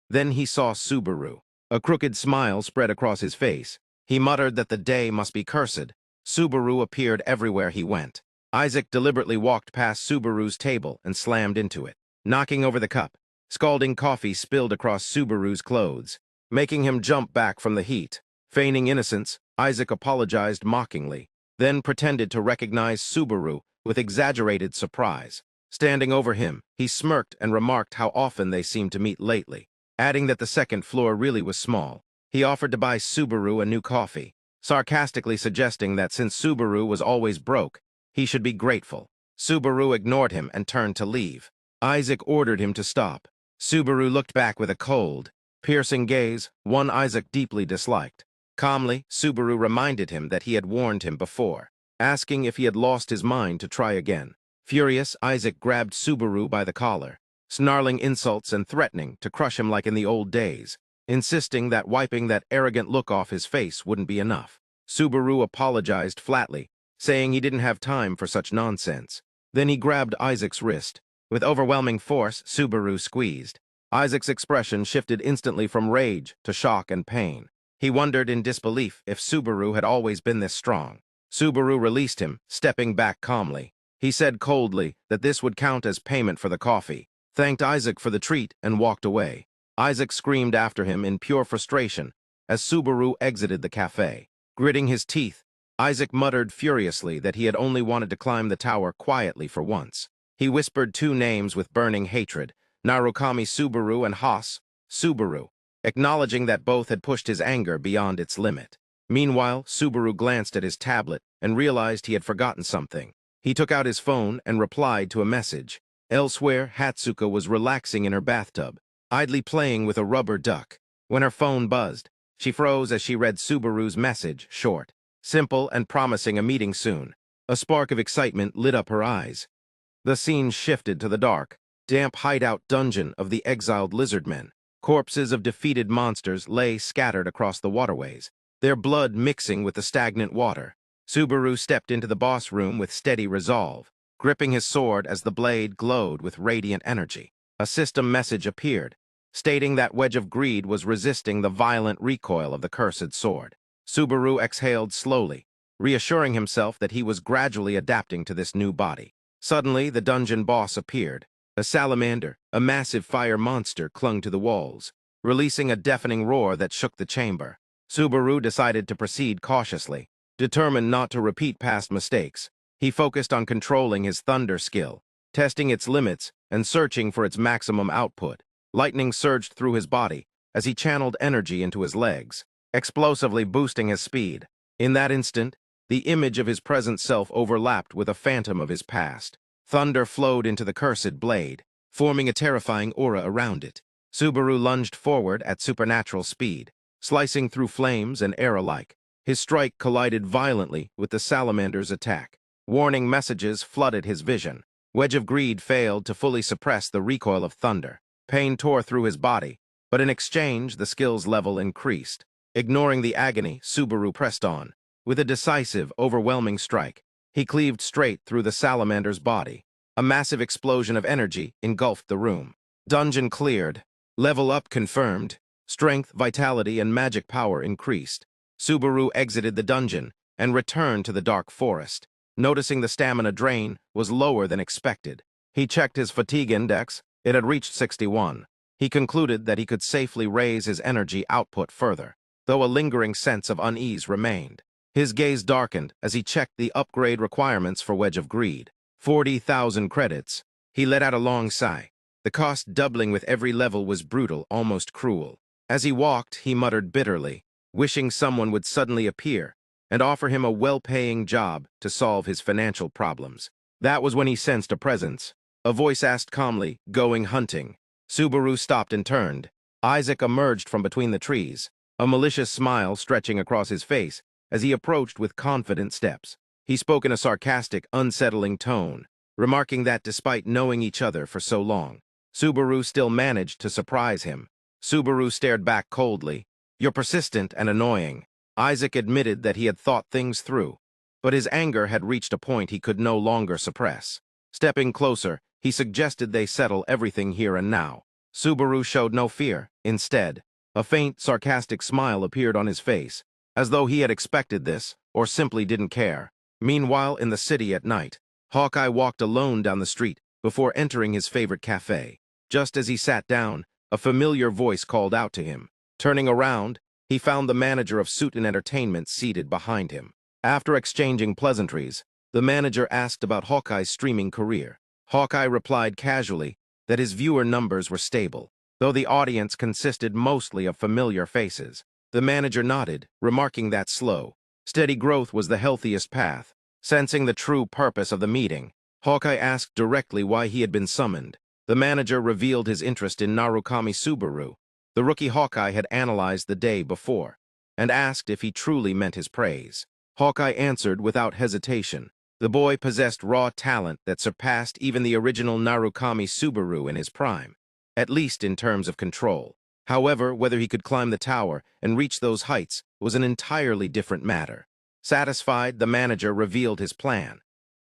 Then he saw Subaru. A crooked smile spread across his face. He muttered that the day must be cursed. Subaru appeared everywhere he went. Isaac deliberately walked past Subaru's table and slammed into it, knocking over the cup. Scalding coffee spilled across Subaru's clothes, making him jump back from the heat. Feigning innocence, Isaac apologized mockingly, then pretended to recognize Subaru with exaggerated surprise. Standing over him, he smirked and remarked how often they seemed to meet lately, adding that the second floor really was small. He offered to buy Subaru a new coffee, sarcastically suggesting that since Subaru was always broke, he should be grateful. Subaru ignored him and turned to leave. Isaac ordered him to stop. Subaru looked back with a cold, piercing gaze, one Isaac deeply disliked. Calmly, Subaru reminded him that he had warned him before, asking if he had lost his mind to try again. Furious, Isaac grabbed Subaru by the collar, snarling insults and threatening to crush him like in the old days, insisting that wiping that arrogant look off his face wouldn't be enough. Subaru apologized flatly, saying he didn't have time for such nonsense. Then he grabbed Isaac's wrist. With overwhelming force, Subaru squeezed. Isaac's expression shifted instantly from rage to shock and pain. He wondered in disbelief if Subaru had always been this strong. Subaru released him, stepping back calmly. He said coldly that this would count as payment for the coffee, thanked Isaac for the treat, and walked away. Isaac screamed after him in pure frustration as Subaru exited the cafe. Gritting his teeth, Isaac muttered furiously that he had only wanted to climb the tower quietly for once. He whispered two names with burning hatred, Narukami Subaru and Haas Subaru, acknowledging that both had pushed his anger beyond its limit. Meanwhile, Subaru glanced at his tablet and realized he had forgotten something. He took out his phone and replied to a message. Elsewhere, Hatsuka was relaxing in her bathtub, idly playing with a rubber duck. When her phone buzzed, she froze as she read Subaru's message, short, simple, and promising a meeting soon. A spark of excitement lit up her eyes. The scene shifted to the dark, damp hideout dungeon of the exiled lizardmen. Corpses of defeated monsters lay scattered across the waterways, their blood mixing with the stagnant water. Subaru stepped into the boss room with steady resolve, gripping his sword as the blade glowed with radiant energy. A system message appeared, stating that Wedge of Greed was resisting the violent recoil of the cursed sword. Subaru exhaled slowly, reassuring himself that he was gradually adapting to this new body. Suddenly, the dungeon boss appeared. A salamander, a massive fire monster, clung to the walls, releasing a deafening roar that shook the chamber. Subaru decided to proceed cautiously, determined not to repeat past mistakes. He focused on controlling his thunder skill, testing its limits and searching for its maximum output. Lightning surged through his body as he channeled energy into his legs, explosively boosting his speed. In that instant, the image of his present self overlapped with a phantom of his past. Thunder flowed into the cursed blade, forming a terrifying aura around it. Subaru lunged forward at supernatural speed, slicing through flames and air alike. His strike collided violently with the salamander's attack. Warning messages flooded his vision. Wedge of Greed failed to fully suppress the recoil of thunder. Pain tore through his body, But in exchange, the skill's level increased. Ignoring the agony, Subaru pressed on. With a decisive, overwhelming strike, he cleaved straight through the salamander's body. A massive explosion of energy engulfed the room. Dungeon cleared. Level up confirmed. Strength, vitality, and magic power increased. Subaru exited the dungeon and returned to the dark forest. Noticing the stamina drain was lower than expected, he checked his fatigue index. It had reached 61. He concluded that he could safely raise his energy output further, though a lingering sense of unease remained. His gaze darkened as he checked the upgrade requirements for Wedge of Greed. 40,000 credits. He let out a long sigh. The cost doubling with every level was brutal, almost cruel. As he walked, he muttered bitterly, wishing someone would suddenly appear and offer him a well-paying job to solve his financial problems. That was when he sensed a presence. A voice asked calmly, "Going hunting?" Subaru stopped and turned. Isaac emerged from between the trees, a malicious smile stretching across his face as he approached with confident steps. He spoke in a sarcastic, unsettling tone, remarking that despite knowing each other for so long, Subaru still managed to surprise him. Subaru stared back coldly. "You're persistent and annoying." Isaac admitted that he had thought things through, but his anger had reached a point he could no longer suppress. Stepping closer, he suggested they settle everything here and now. Subaru showed no fear. Instead, a faint, sarcastic smile appeared on his face, as though he had expected this, or simply didn't care. Meanwhile, in the city at night, Hawkeye walked alone down the street before entering his favorite cafe. Just as he sat down, a familiar voice called out to him. Turning around, he found the manager of Suiton Entertainment seated behind him. After exchanging pleasantries, the manager asked about Hawkeye's streaming career. Hawkeye replied casually that his viewer numbers were stable, though the audience consisted mostly of familiar faces. The manager nodded, remarking that slow, steady growth was the healthiest path. Sensing the true purpose of the meeting, Hawkeye asked directly why he had been summoned. The manager revealed his interest in Narukami Subaru, the rookie Hawkeye had analyzed the day before, and asked if he truly meant his praise. Hawkeye answered without hesitation. The boy possessed raw talent that surpassed even the original Narukami Subaru in his prime, at least in terms of control. However, whether he could climb the tower and reach those heights was an entirely different matter. Satisfied, the manager revealed his plan.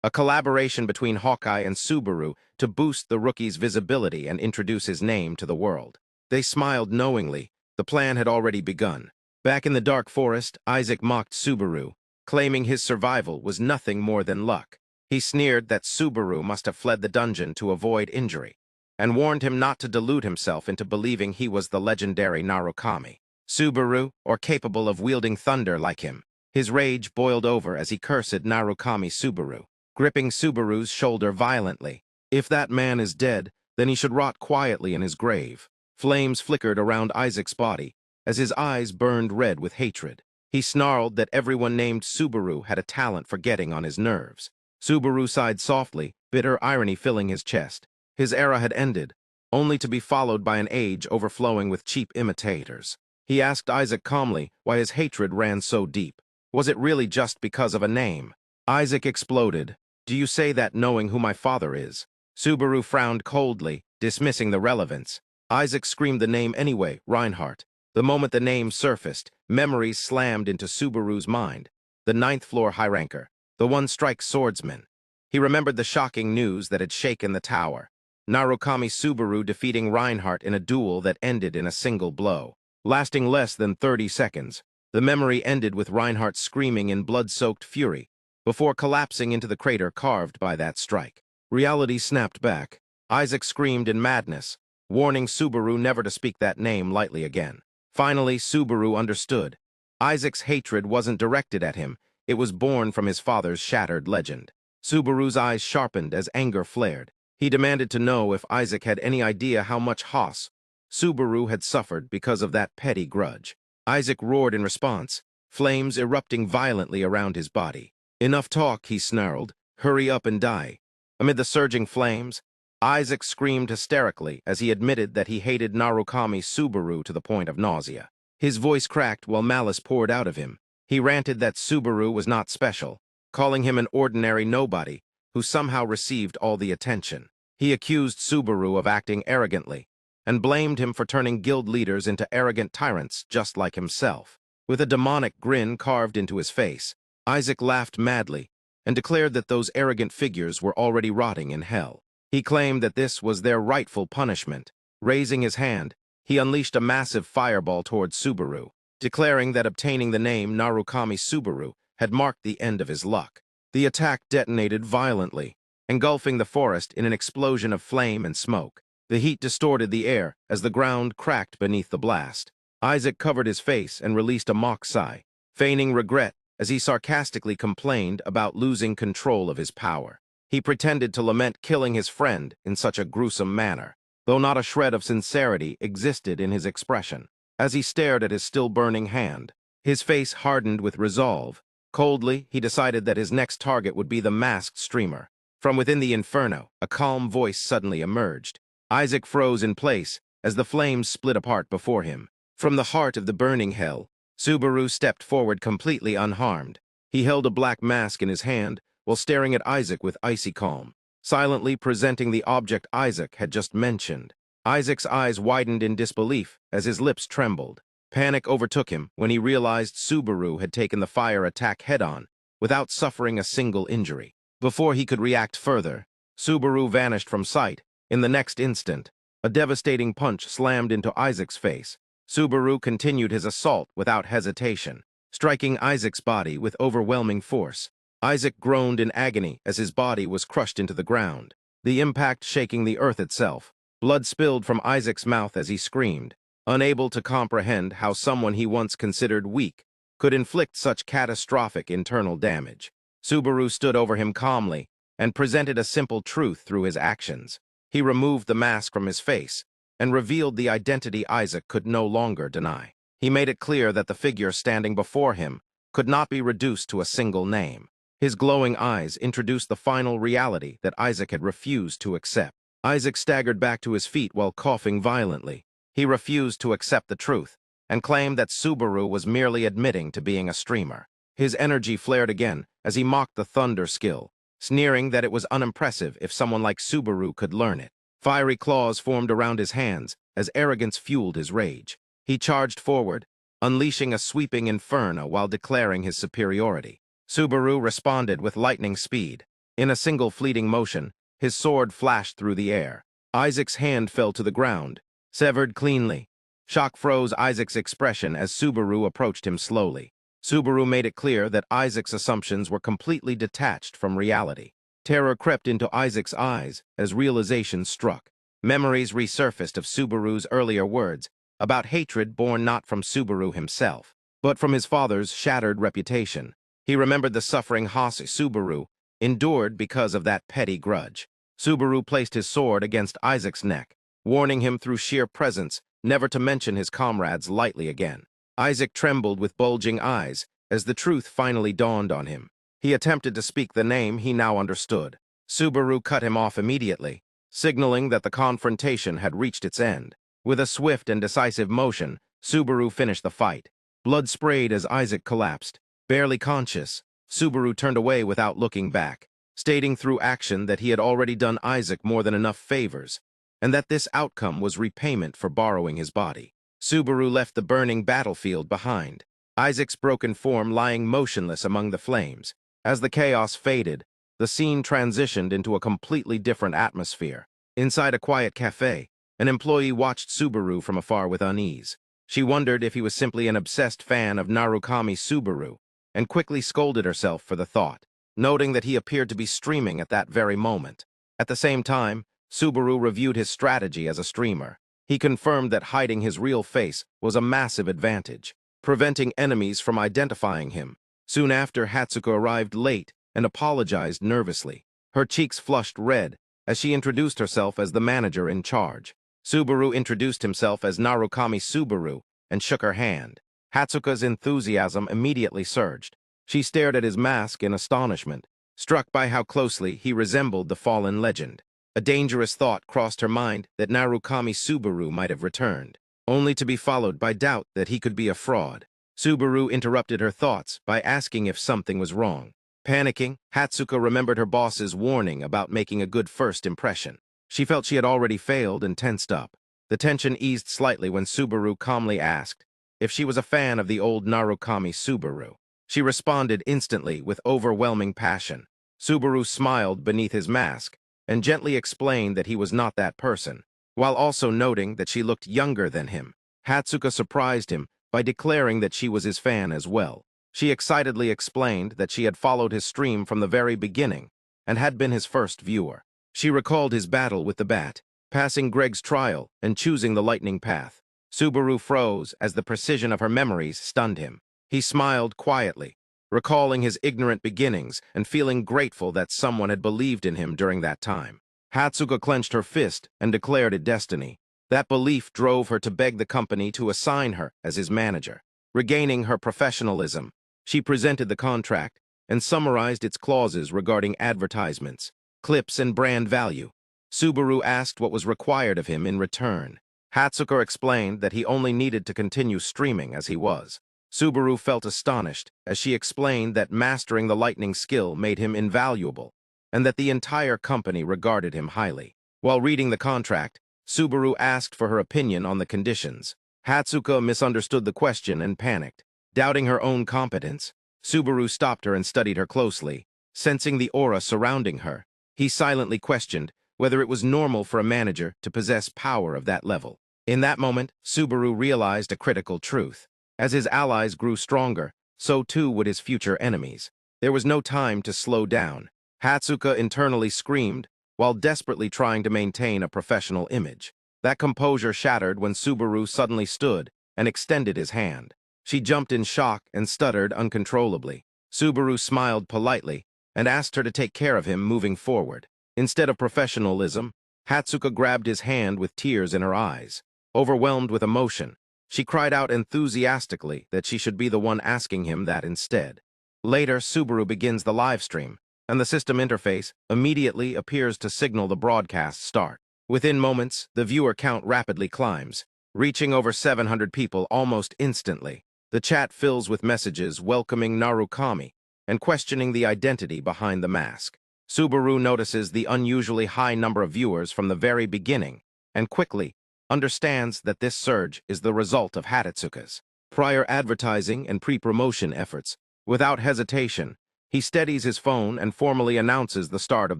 A collaboration between Hawkeye and Subaru to boost the rookie's visibility and introduce his name to the world. They smiled knowingly. The plan had already begun. Back in the dark forest, Isaac mocked Subaru, claiming his survival was nothing more than luck. He sneered that Subaru must have fled the dungeon to avoid injury, and warned him not to delude himself into believing he was the legendary Narukami. Subaru, or capable of wielding thunder like him. His rage boiled over as he cursed Narukami Subaru, gripping Subaru's shoulder violently. If that man is dead, then he should rot quietly in his grave. Flames flickered around Isaac's body as his eyes burned red with hatred. He snarled that everyone named Subaru had a talent for getting on his nerves. Subaru sighed softly, bitter irony filling his chest. His era had ended, only to be followed by an age overflowing with cheap imitators. He asked Isaac calmly why his hatred ran so deep. Was it really just because of a name? Isaac exploded. "Do you say that knowing who my father is?" Subaru frowned coldly, dismissing the relevance. Isaac screamed the name anyway, Reinhardt. The moment the name surfaced, memories slammed into Subaru's mind. The 9th floor high ranker, the one-strike swordsman. He remembered the shocking news that had shaken the tower. Narukami Subaru defeating Reinhardt in a duel that ended in a single blow. Lasting less than 30 seconds, the memory ended with Reinhardt screaming in blood-soaked fury, before collapsing into the crater carved by that strike. Reality snapped back. Isaac screamed in madness, warning Subaru never to speak that name lightly again. Finally, Subaru understood. Isaac's hatred wasn't directed at him, it was born from his father's shattered legend. Subaru's eyes sharpened as anger flared. He demanded to know if Isaac had any idea how much loss Subaru had suffered because of that petty grudge. Isaac roared in response, flames erupting violently around his body. "Enough talk," he snarled. "Hurry up and die." Amid the surging flames, Isaac screamed hysterically as he admitted that he hated Narukami Subaru to the point of nausea. His voice cracked while malice poured out of him. He ranted that Subaru was not special, calling him an ordinary nobody who somehow received all the attention. He accused Subaru of acting arrogantly, and blamed him for turning guild leaders into arrogant tyrants just like himself. With a demonic grin carved into his face, Isaac laughed madly and declared that those arrogant figures were already rotting in hell. He claimed that this was their rightful punishment. Raising his hand, he unleashed a massive fireball towards Subaru, declaring that obtaining the name Narukami Subaru had marked the end of his luck. The attack detonated violently, engulfing the forest in an explosion of flame and smoke. The heat distorted the air as the ground cracked beneath the blast. Isaac covered his face and released a mock sigh, feigning regret as he sarcastically complained about losing control of his power. He pretended to lament killing his friend in such a gruesome manner, though not a shred of sincerity existed in his expression. As he stared at his still-burning hand, his face hardened with resolve. Coldly, he decided that his next target would be the masked streamer. From within the inferno, a calm voice suddenly emerged. Isaac froze in place as the flames split apart before him. From the heart of the burning hell, Subaru stepped forward completely unharmed. He held a black mask in his hand while staring at Isaac with icy calm, silently presenting the object Isaac had just mentioned. Isaac's eyes widened in disbelief as his lips trembled. Panic overtook him when he realized Subaru had taken the fire attack head-on without suffering a single injury. Before he could react further, Subaru vanished from sight. In the next instant, a devastating punch slammed into Isaac's face. Subaru continued his assault without hesitation, striking Isaac's body with overwhelming force. Isaac groaned in agony as his body was crushed into the ground, the impact shaking the earth itself. Blood spilled from Isaac's mouth as he screamed, unable to comprehend how someone he once considered weak could inflict such catastrophic internal damage. Subaru stood over him calmly and presented a simple truth through his actions. He removed the mask from his face and revealed the identity Isaac could no longer deny. He made it clear that the figure standing before him could not be reduced to a single name. His glowing eyes introduced the final reality that Isaac had refused to accept. Isaac staggered back to his feet while coughing violently. He refused to accept the truth and claimed that Subaru was merely admitting to being a streamer. His energy flared again as he mocked the thunder skill, sneering that it was unimpressive if someone like Subaru could learn it. Fiery claws formed around his hands as arrogance fueled his rage. He charged forward, unleashing a sweeping inferno while declaring his superiority. Subaru responded with lightning speed. In a single fleeting motion, his sword flashed through the air. Isaac's hand fell to the ground, severed cleanly. Shock froze Isaac's expression as Subaru approached him slowly. Subaru made it clear that Isaac's assumptions were completely detached from reality. Terror crept into Isaac's eyes as realization struck. Memories resurfaced of Subaru's earlier words about hatred born not from Subaru himself, but from his father's shattered reputation. He remembered the suffering Subaru endured because of that petty grudge. Subaru placed his sword against Isaac's neck, warning him through sheer presence never to mention his comrades lightly again. Isaac trembled with bulging eyes as the truth finally dawned on him. He attempted to speak the name he now understood. Subaru cut him off immediately, signaling that the confrontation had reached its end. With a swift and decisive motion, Subaru finished the fight. Blood sprayed as Isaac collapsed. Barely conscious, Subaru turned away without looking back, stating through action that he had already done Isaac more than enough favors, and that this outcome was repayment for borrowing his body. Subaru left the burning battlefield behind, Isaac's broken form lying motionless among the flames. As the chaos faded, the scene transitioned into a completely different atmosphere. Inside a quiet cafe, an employee watched Subaru from afar with unease. She wondered if he was simply an obsessed fan of Narukami Subaru, and quickly scolded herself for the thought, noting that he appeared to be streaming at that very moment. At the same time, Subaru reviewed his strategy as a streamer. He confirmed that hiding his real face was a massive advantage, preventing enemies from identifying him. Soon after, Hatsuko arrived late and apologized nervously. Her cheeks flushed red as she introduced herself as the manager in charge. Subaru introduced himself as Narukami Subaru and shook her hand. Hatsuko's enthusiasm immediately surged. She stared at his mask in astonishment, struck by how closely he resembled the fallen legend. A dangerous thought crossed her mind that Narukami Subaru might have returned, only to be followed by doubt that he could be a fraud. Subaru interrupted her thoughts by asking if something was wrong. Panicking, Hatsuko remembered her boss's warning about making a good first impression. She felt she had already failed and tensed up. The tension eased slightly when Subaru calmly asked if she was a fan of the old Narukami Subaru. She responded instantly with overwhelming passion. Subaru smiled beneath his mask and gently explained that he was not that person, while also noting that she looked younger than him. Hatsuka surprised him by declaring that she was his fan as well. She excitedly explained that she had followed his stream from the very beginning and had been his first viewer. She recalled his battle with the bat, passing Greg's trial and choosing the lightning path. Subaru froze as the precision of her memories stunned him. He smiled quietly, recalling his ignorant beginnings and feeling grateful that someone had believed in him during that time. Hatsuka clenched her fist and declared it destiny. That belief drove her to beg the company to assign her as his manager. Regaining her professionalism, she presented the contract and summarized its clauses regarding advertisements, clips, and brand value. Subaru asked what was required of him in return. Hatsuka explained that he only needed to continue streaming as he was. Subaru felt astonished as she explained that mastering the lightning skill made him invaluable and that the entire company regarded him highly. While reading the contract, Subaru asked for her opinion on the conditions. Hatsuka misunderstood the question and panicked. Doubting her own competence, Subaru stopped her and studied her closely. Sensing the aura surrounding her, he silently questioned whether it was normal for a manager to possess power of that level. In that moment, Subaru realized a critical truth. As his allies grew stronger, so too would his future enemies. There was no time to slow down. Hatsuka internally screamed, while desperately trying to maintain a professional image. That composure shattered when Subaru suddenly stood and extended his hand. She jumped in shock and stuttered uncontrollably. Subaru smiled politely and asked her to take care of him moving forward. Instead of professionalism, Hatsuka grabbed his hand with tears in her eyes. Overwhelmed with emotion, she cried out enthusiastically that she should be the one asking him that instead. Later, Subaru begins the live stream, and the system interface immediately appears to signal the broadcast start. Within moments, the viewer count rapidly climbs, reaching over 700 people almost instantly. The chat fills with messages welcoming Narukami and questioning the identity behind the mask. Subaru notices the unusually high number of viewers from the very beginning and quickly understands that this surge is the result of Hatsuka's prior advertising and pre-promotion efforts. Without hesitation, he steadies his phone and formally announces the start of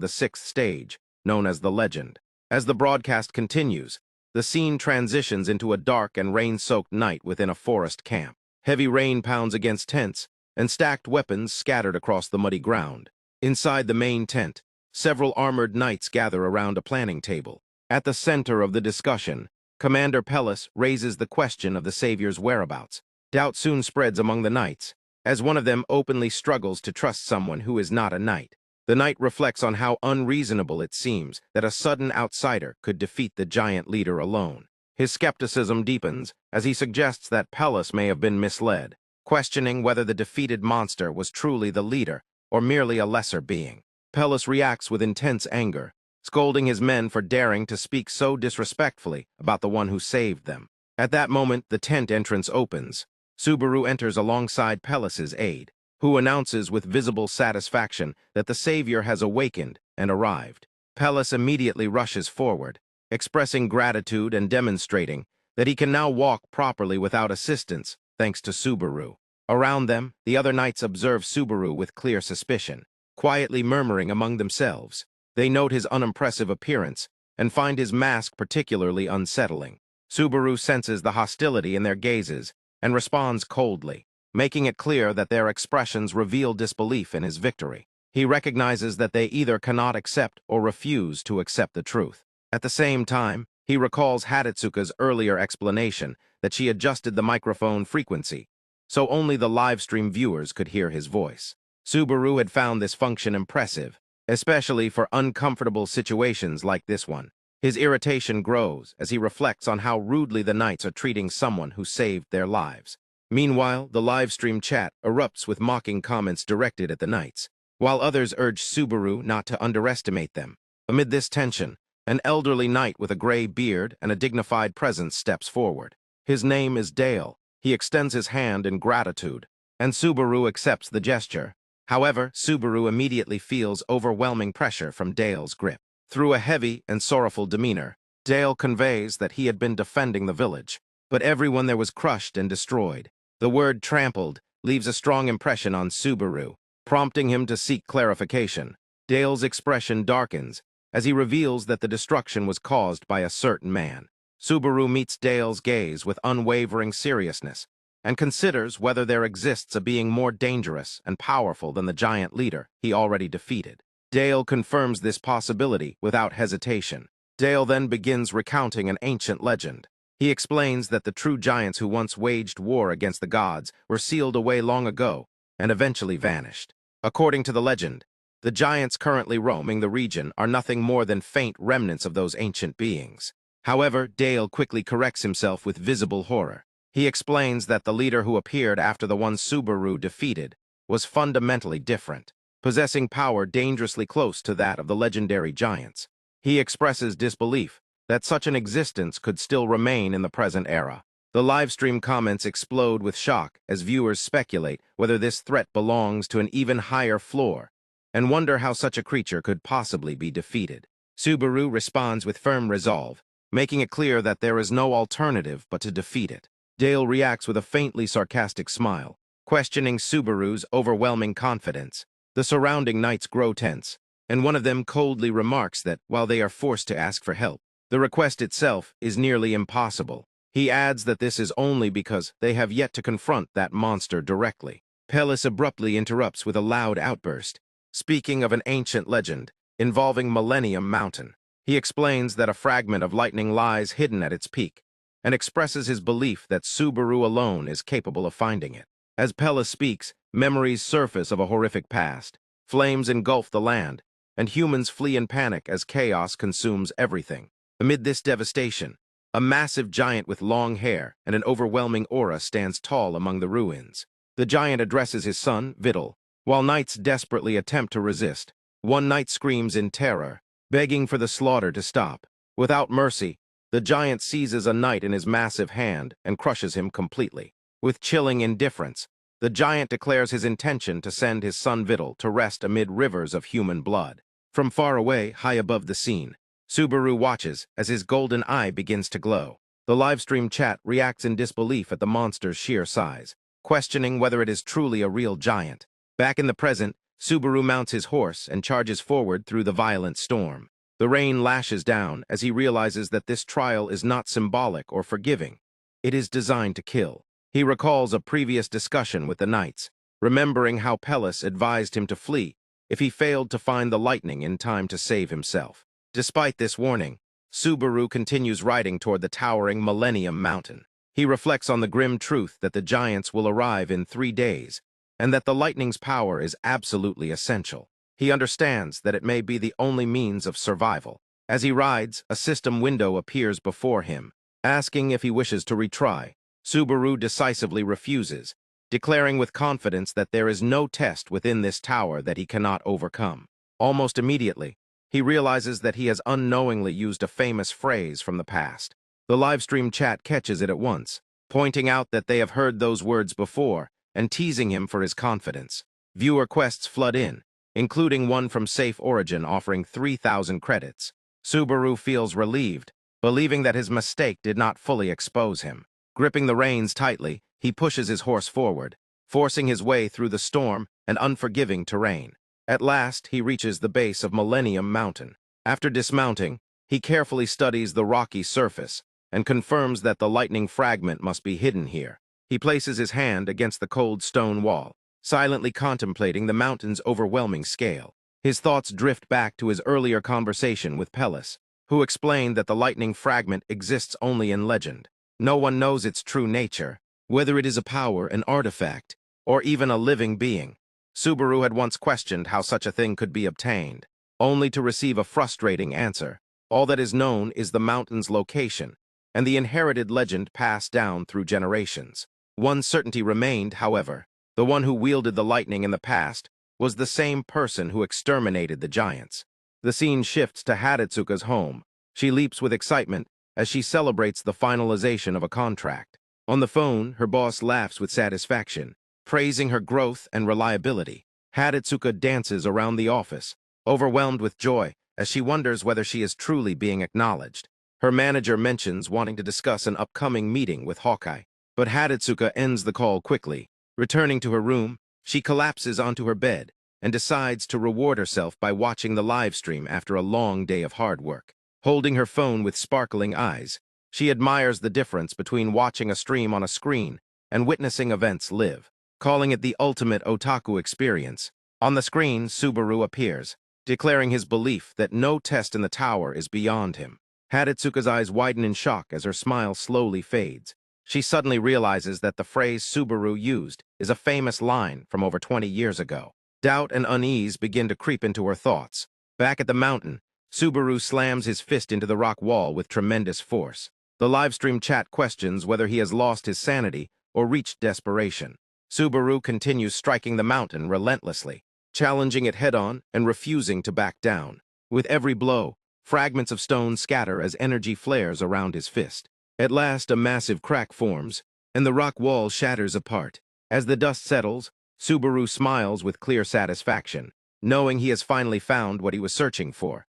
the 6th stage, known as the Legend. As the broadcast continues, the scene transitions into a dark and rain-soaked night within a forest camp. Heavy rain pounds against tents, and stacked weapons scattered across the muddy ground. Inside the main tent, several armored knights gather around a planning table. At the center of the discussion, Commander Pellis raises the question of the Savior's whereabouts. Doubt soon spreads among the knights, as one of them openly struggles to trust someone who is not a knight. The knight reflects on how unreasonable it seems that a sudden outsider could defeat the giant leader alone. His skepticism deepens as he suggests that Pellis may have been misled, questioning whether the defeated monster was truly the leader or merely a lesser being. Pellis reacts with intense anger, scolding his men for daring to speak so disrespectfully about the one who saved them. At that moment, the tent entrance opens. Subaru enters alongside Pellis's aide, who announces with visible satisfaction that the Savior has awakened and arrived. Pellis immediately rushes forward, expressing gratitude and demonstrating that he can now walk properly without assistance, thanks to Subaru. Around them, the other knights observe Subaru with clear suspicion, quietly murmuring among themselves. They note his unimpressive appearance and find his mask particularly unsettling. Subaru senses the hostility in their gazes and responds coldly, making it clear that their expressions reveal disbelief in his victory. He recognizes that they either cannot accept or refuse to accept the truth. At the same time, he recalls Hatsuka's earlier explanation that she adjusted the microphone frequency, so only the livestream viewers could hear his voice. Subaru had found this function impressive, especially for uncomfortable situations like this one. His irritation grows as he reflects on how rudely the knights are treating someone who saved their lives. Meanwhile, the livestream chat erupts with mocking comments directed at the knights, while others urge Subaru not to underestimate them. Amid this tension, an elderly knight with a gray beard and a dignified presence steps forward. His name is Dale. He extends his hand in gratitude, and Subaru accepts the gesture. However, Subaru immediately feels overwhelming pressure from Dale's grip. Through a heavy and sorrowful demeanor, Dale conveys that he had been defending the village, but everyone there was crushed and destroyed. The word trampled leaves a strong impression on Subaru, prompting him to seek clarification. Dale's expression darkens as he reveals that the destruction was caused by a certain man. Subaru meets Dale's gaze with unwavering seriousness and considers whether there exists a being more dangerous and powerful than the giant leader he already defeated. Dale confirms this possibility without hesitation. Dale then begins recounting an ancient legend. He explains that the true giants who once waged war against the gods were sealed away long ago and eventually vanished. According to the legend, the giants currently roaming the region are nothing more than faint remnants of those ancient beings. However, Dale quickly corrects himself with visible horror. He explains that the leader who appeared after the one Subaru defeated was fundamentally different, possessing power dangerously close to that of the legendary giants. He expresses disbelief that such an existence could still remain in the present era. The livestream comments explode with shock as viewers speculate whether this threat belongs to an even higher floor and wonder how such a creature could possibly be defeated. Subaru responds with firm resolve, making it clear that there is no alternative but to defeat it. Dale reacts with a faintly sarcastic smile, questioning Subaru's overwhelming confidence. The surrounding knights grow tense, and one of them coldly remarks that, while they are forced to ask for help, the request itself is nearly impossible. He adds that this is only because they have yet to confront that monster directly. Pellis abruptly interrupts with a loud outburst, speaking of an ancient legend involving Millennium Mountain. He explains that a fragment of lightning lies hidden at its peak, and expresses his belief that Subaru alone is capable of finding it. As Pellis speaks, memories surface of a horrific past. Flames engulf the land, and humans flee in panic as chaos consumes everything. Amid this devastation, a massive giant with long hair and an overwhelming aura stands tall among the ruins. The giant addresses his son, Vidal, while knights desperately attempt to resist. One knight screams in terror, begging for the slaughter to stop. Without mercy, the giant seizes a knight in his massive hand and crushes him completely. With chilling indifference, the giant declares his intention to send his son Vidal to rest amid rivers of human blood. From far away, high above the scene, Subaru watches as his golden eye begins to glow. The livestream chat reacts in disbelief at the monster's sheer size, questioning whether it is truly a real giant. Back in the present, Subaru mounts his horse and charges forward through the violent storm. The rain lashes down as he realizes that this trial is not symbolic or forgiving. It is designed to kill. He recalls a previous discussion with the knights, remembering how Pellis advised him to flee if he failed to find the lightning in time to save himself. Despite this warning, Subaru continues riding toward the towering Millennium Mountain. He reflects on the grim truth that the giants will arrive in 3 days, and that the lightning's power is absolutely essential. He understands that it may be the only means of survival. As he rides, a system window appears before him, asking if he wishes to retry. Subaru decisively refuses, declaring with confidence that there is no test within this tower that he cannot overcome. Almost immediately, he realizes that he has unknowingly used a famous phrase from the past. The livestream chat catches it at once, pointing out that they have heard those words before and teasing him for his confidence. Viewer quests flood in, including one from Safe Origin offering 3,000 credits. Subaru feels relieved, believing that his mistake did not fully expose him. Gripping the reins tightly, he pushes his horse forward, forcing his way through the storm and unforgiving terrain. At last, he reaches the base of Millennium Mountain. After dismounting, he carefully studies the rocky surface and confirms that the lightning fragment must be hidden here. He places his hand against the cold stone wall, silently contemplating the mountain's overwhelming scale. His thoughts drift back to his earlier conversation with Pellis, who explained that the lightning fragment exists only in legend. No one knows its true nature, whether it is a power, an artifact, or even a living being. Subaru had once questioned how such a thing could be obtained, only to receive a frustrating answer. All that is known is the mountain's location, and the inherited legend passed down through generations. One certainty remained, however. The one who wielded the lightning in the past was the same person who exterminated the giants. The scene shifts to Hadatsuka's home. She leaps with excitement as she celebrates the finalization of a contract. On the phone, her boss laughs with satisfaction, praising her growth and reliability. Hadatsuka dances around the office, overwhelmed with joy as she wonders whether she is truly being acknowledged. Her manager mentions wanting to discuss an upcoming meeting with Hawkeye, but Hadatsuka ends the call quickly. Returning to her room, she collapses onto her bed and decides to reward herself by watching the live stream after a long day of hard work. Holding her phone with sparkling eyes, she admires the difference between watching a stream on a screen and witnessing events live, calling it the ultimate otaku experience. On the screen, Subaru appears, declaring his belief that no test in the tower is beyond him. Hadatsuka's eyes widen in shock as her smile slowly fades. She suddenly realizes that the phrase Subaru used is a famous line from over 20 years ago. Doubt and unease begin to creep into her thoughts. Back at the mountain, Subaru slams his fist into the rock wall with tremendous force. The livestream chat questions whether he has lost his sanity or reached desperation. Subaru continues striking the mountain relentlessly, challenging it head-on and refusing to back down. With every blow, fragments of stone scatter as energy flares around his fist. At last, a massive crack forms, and the rock wall shatters apart. As the dust settles, Subaru smiles with clear satisfaction, knowing he has finally found what he was searching for.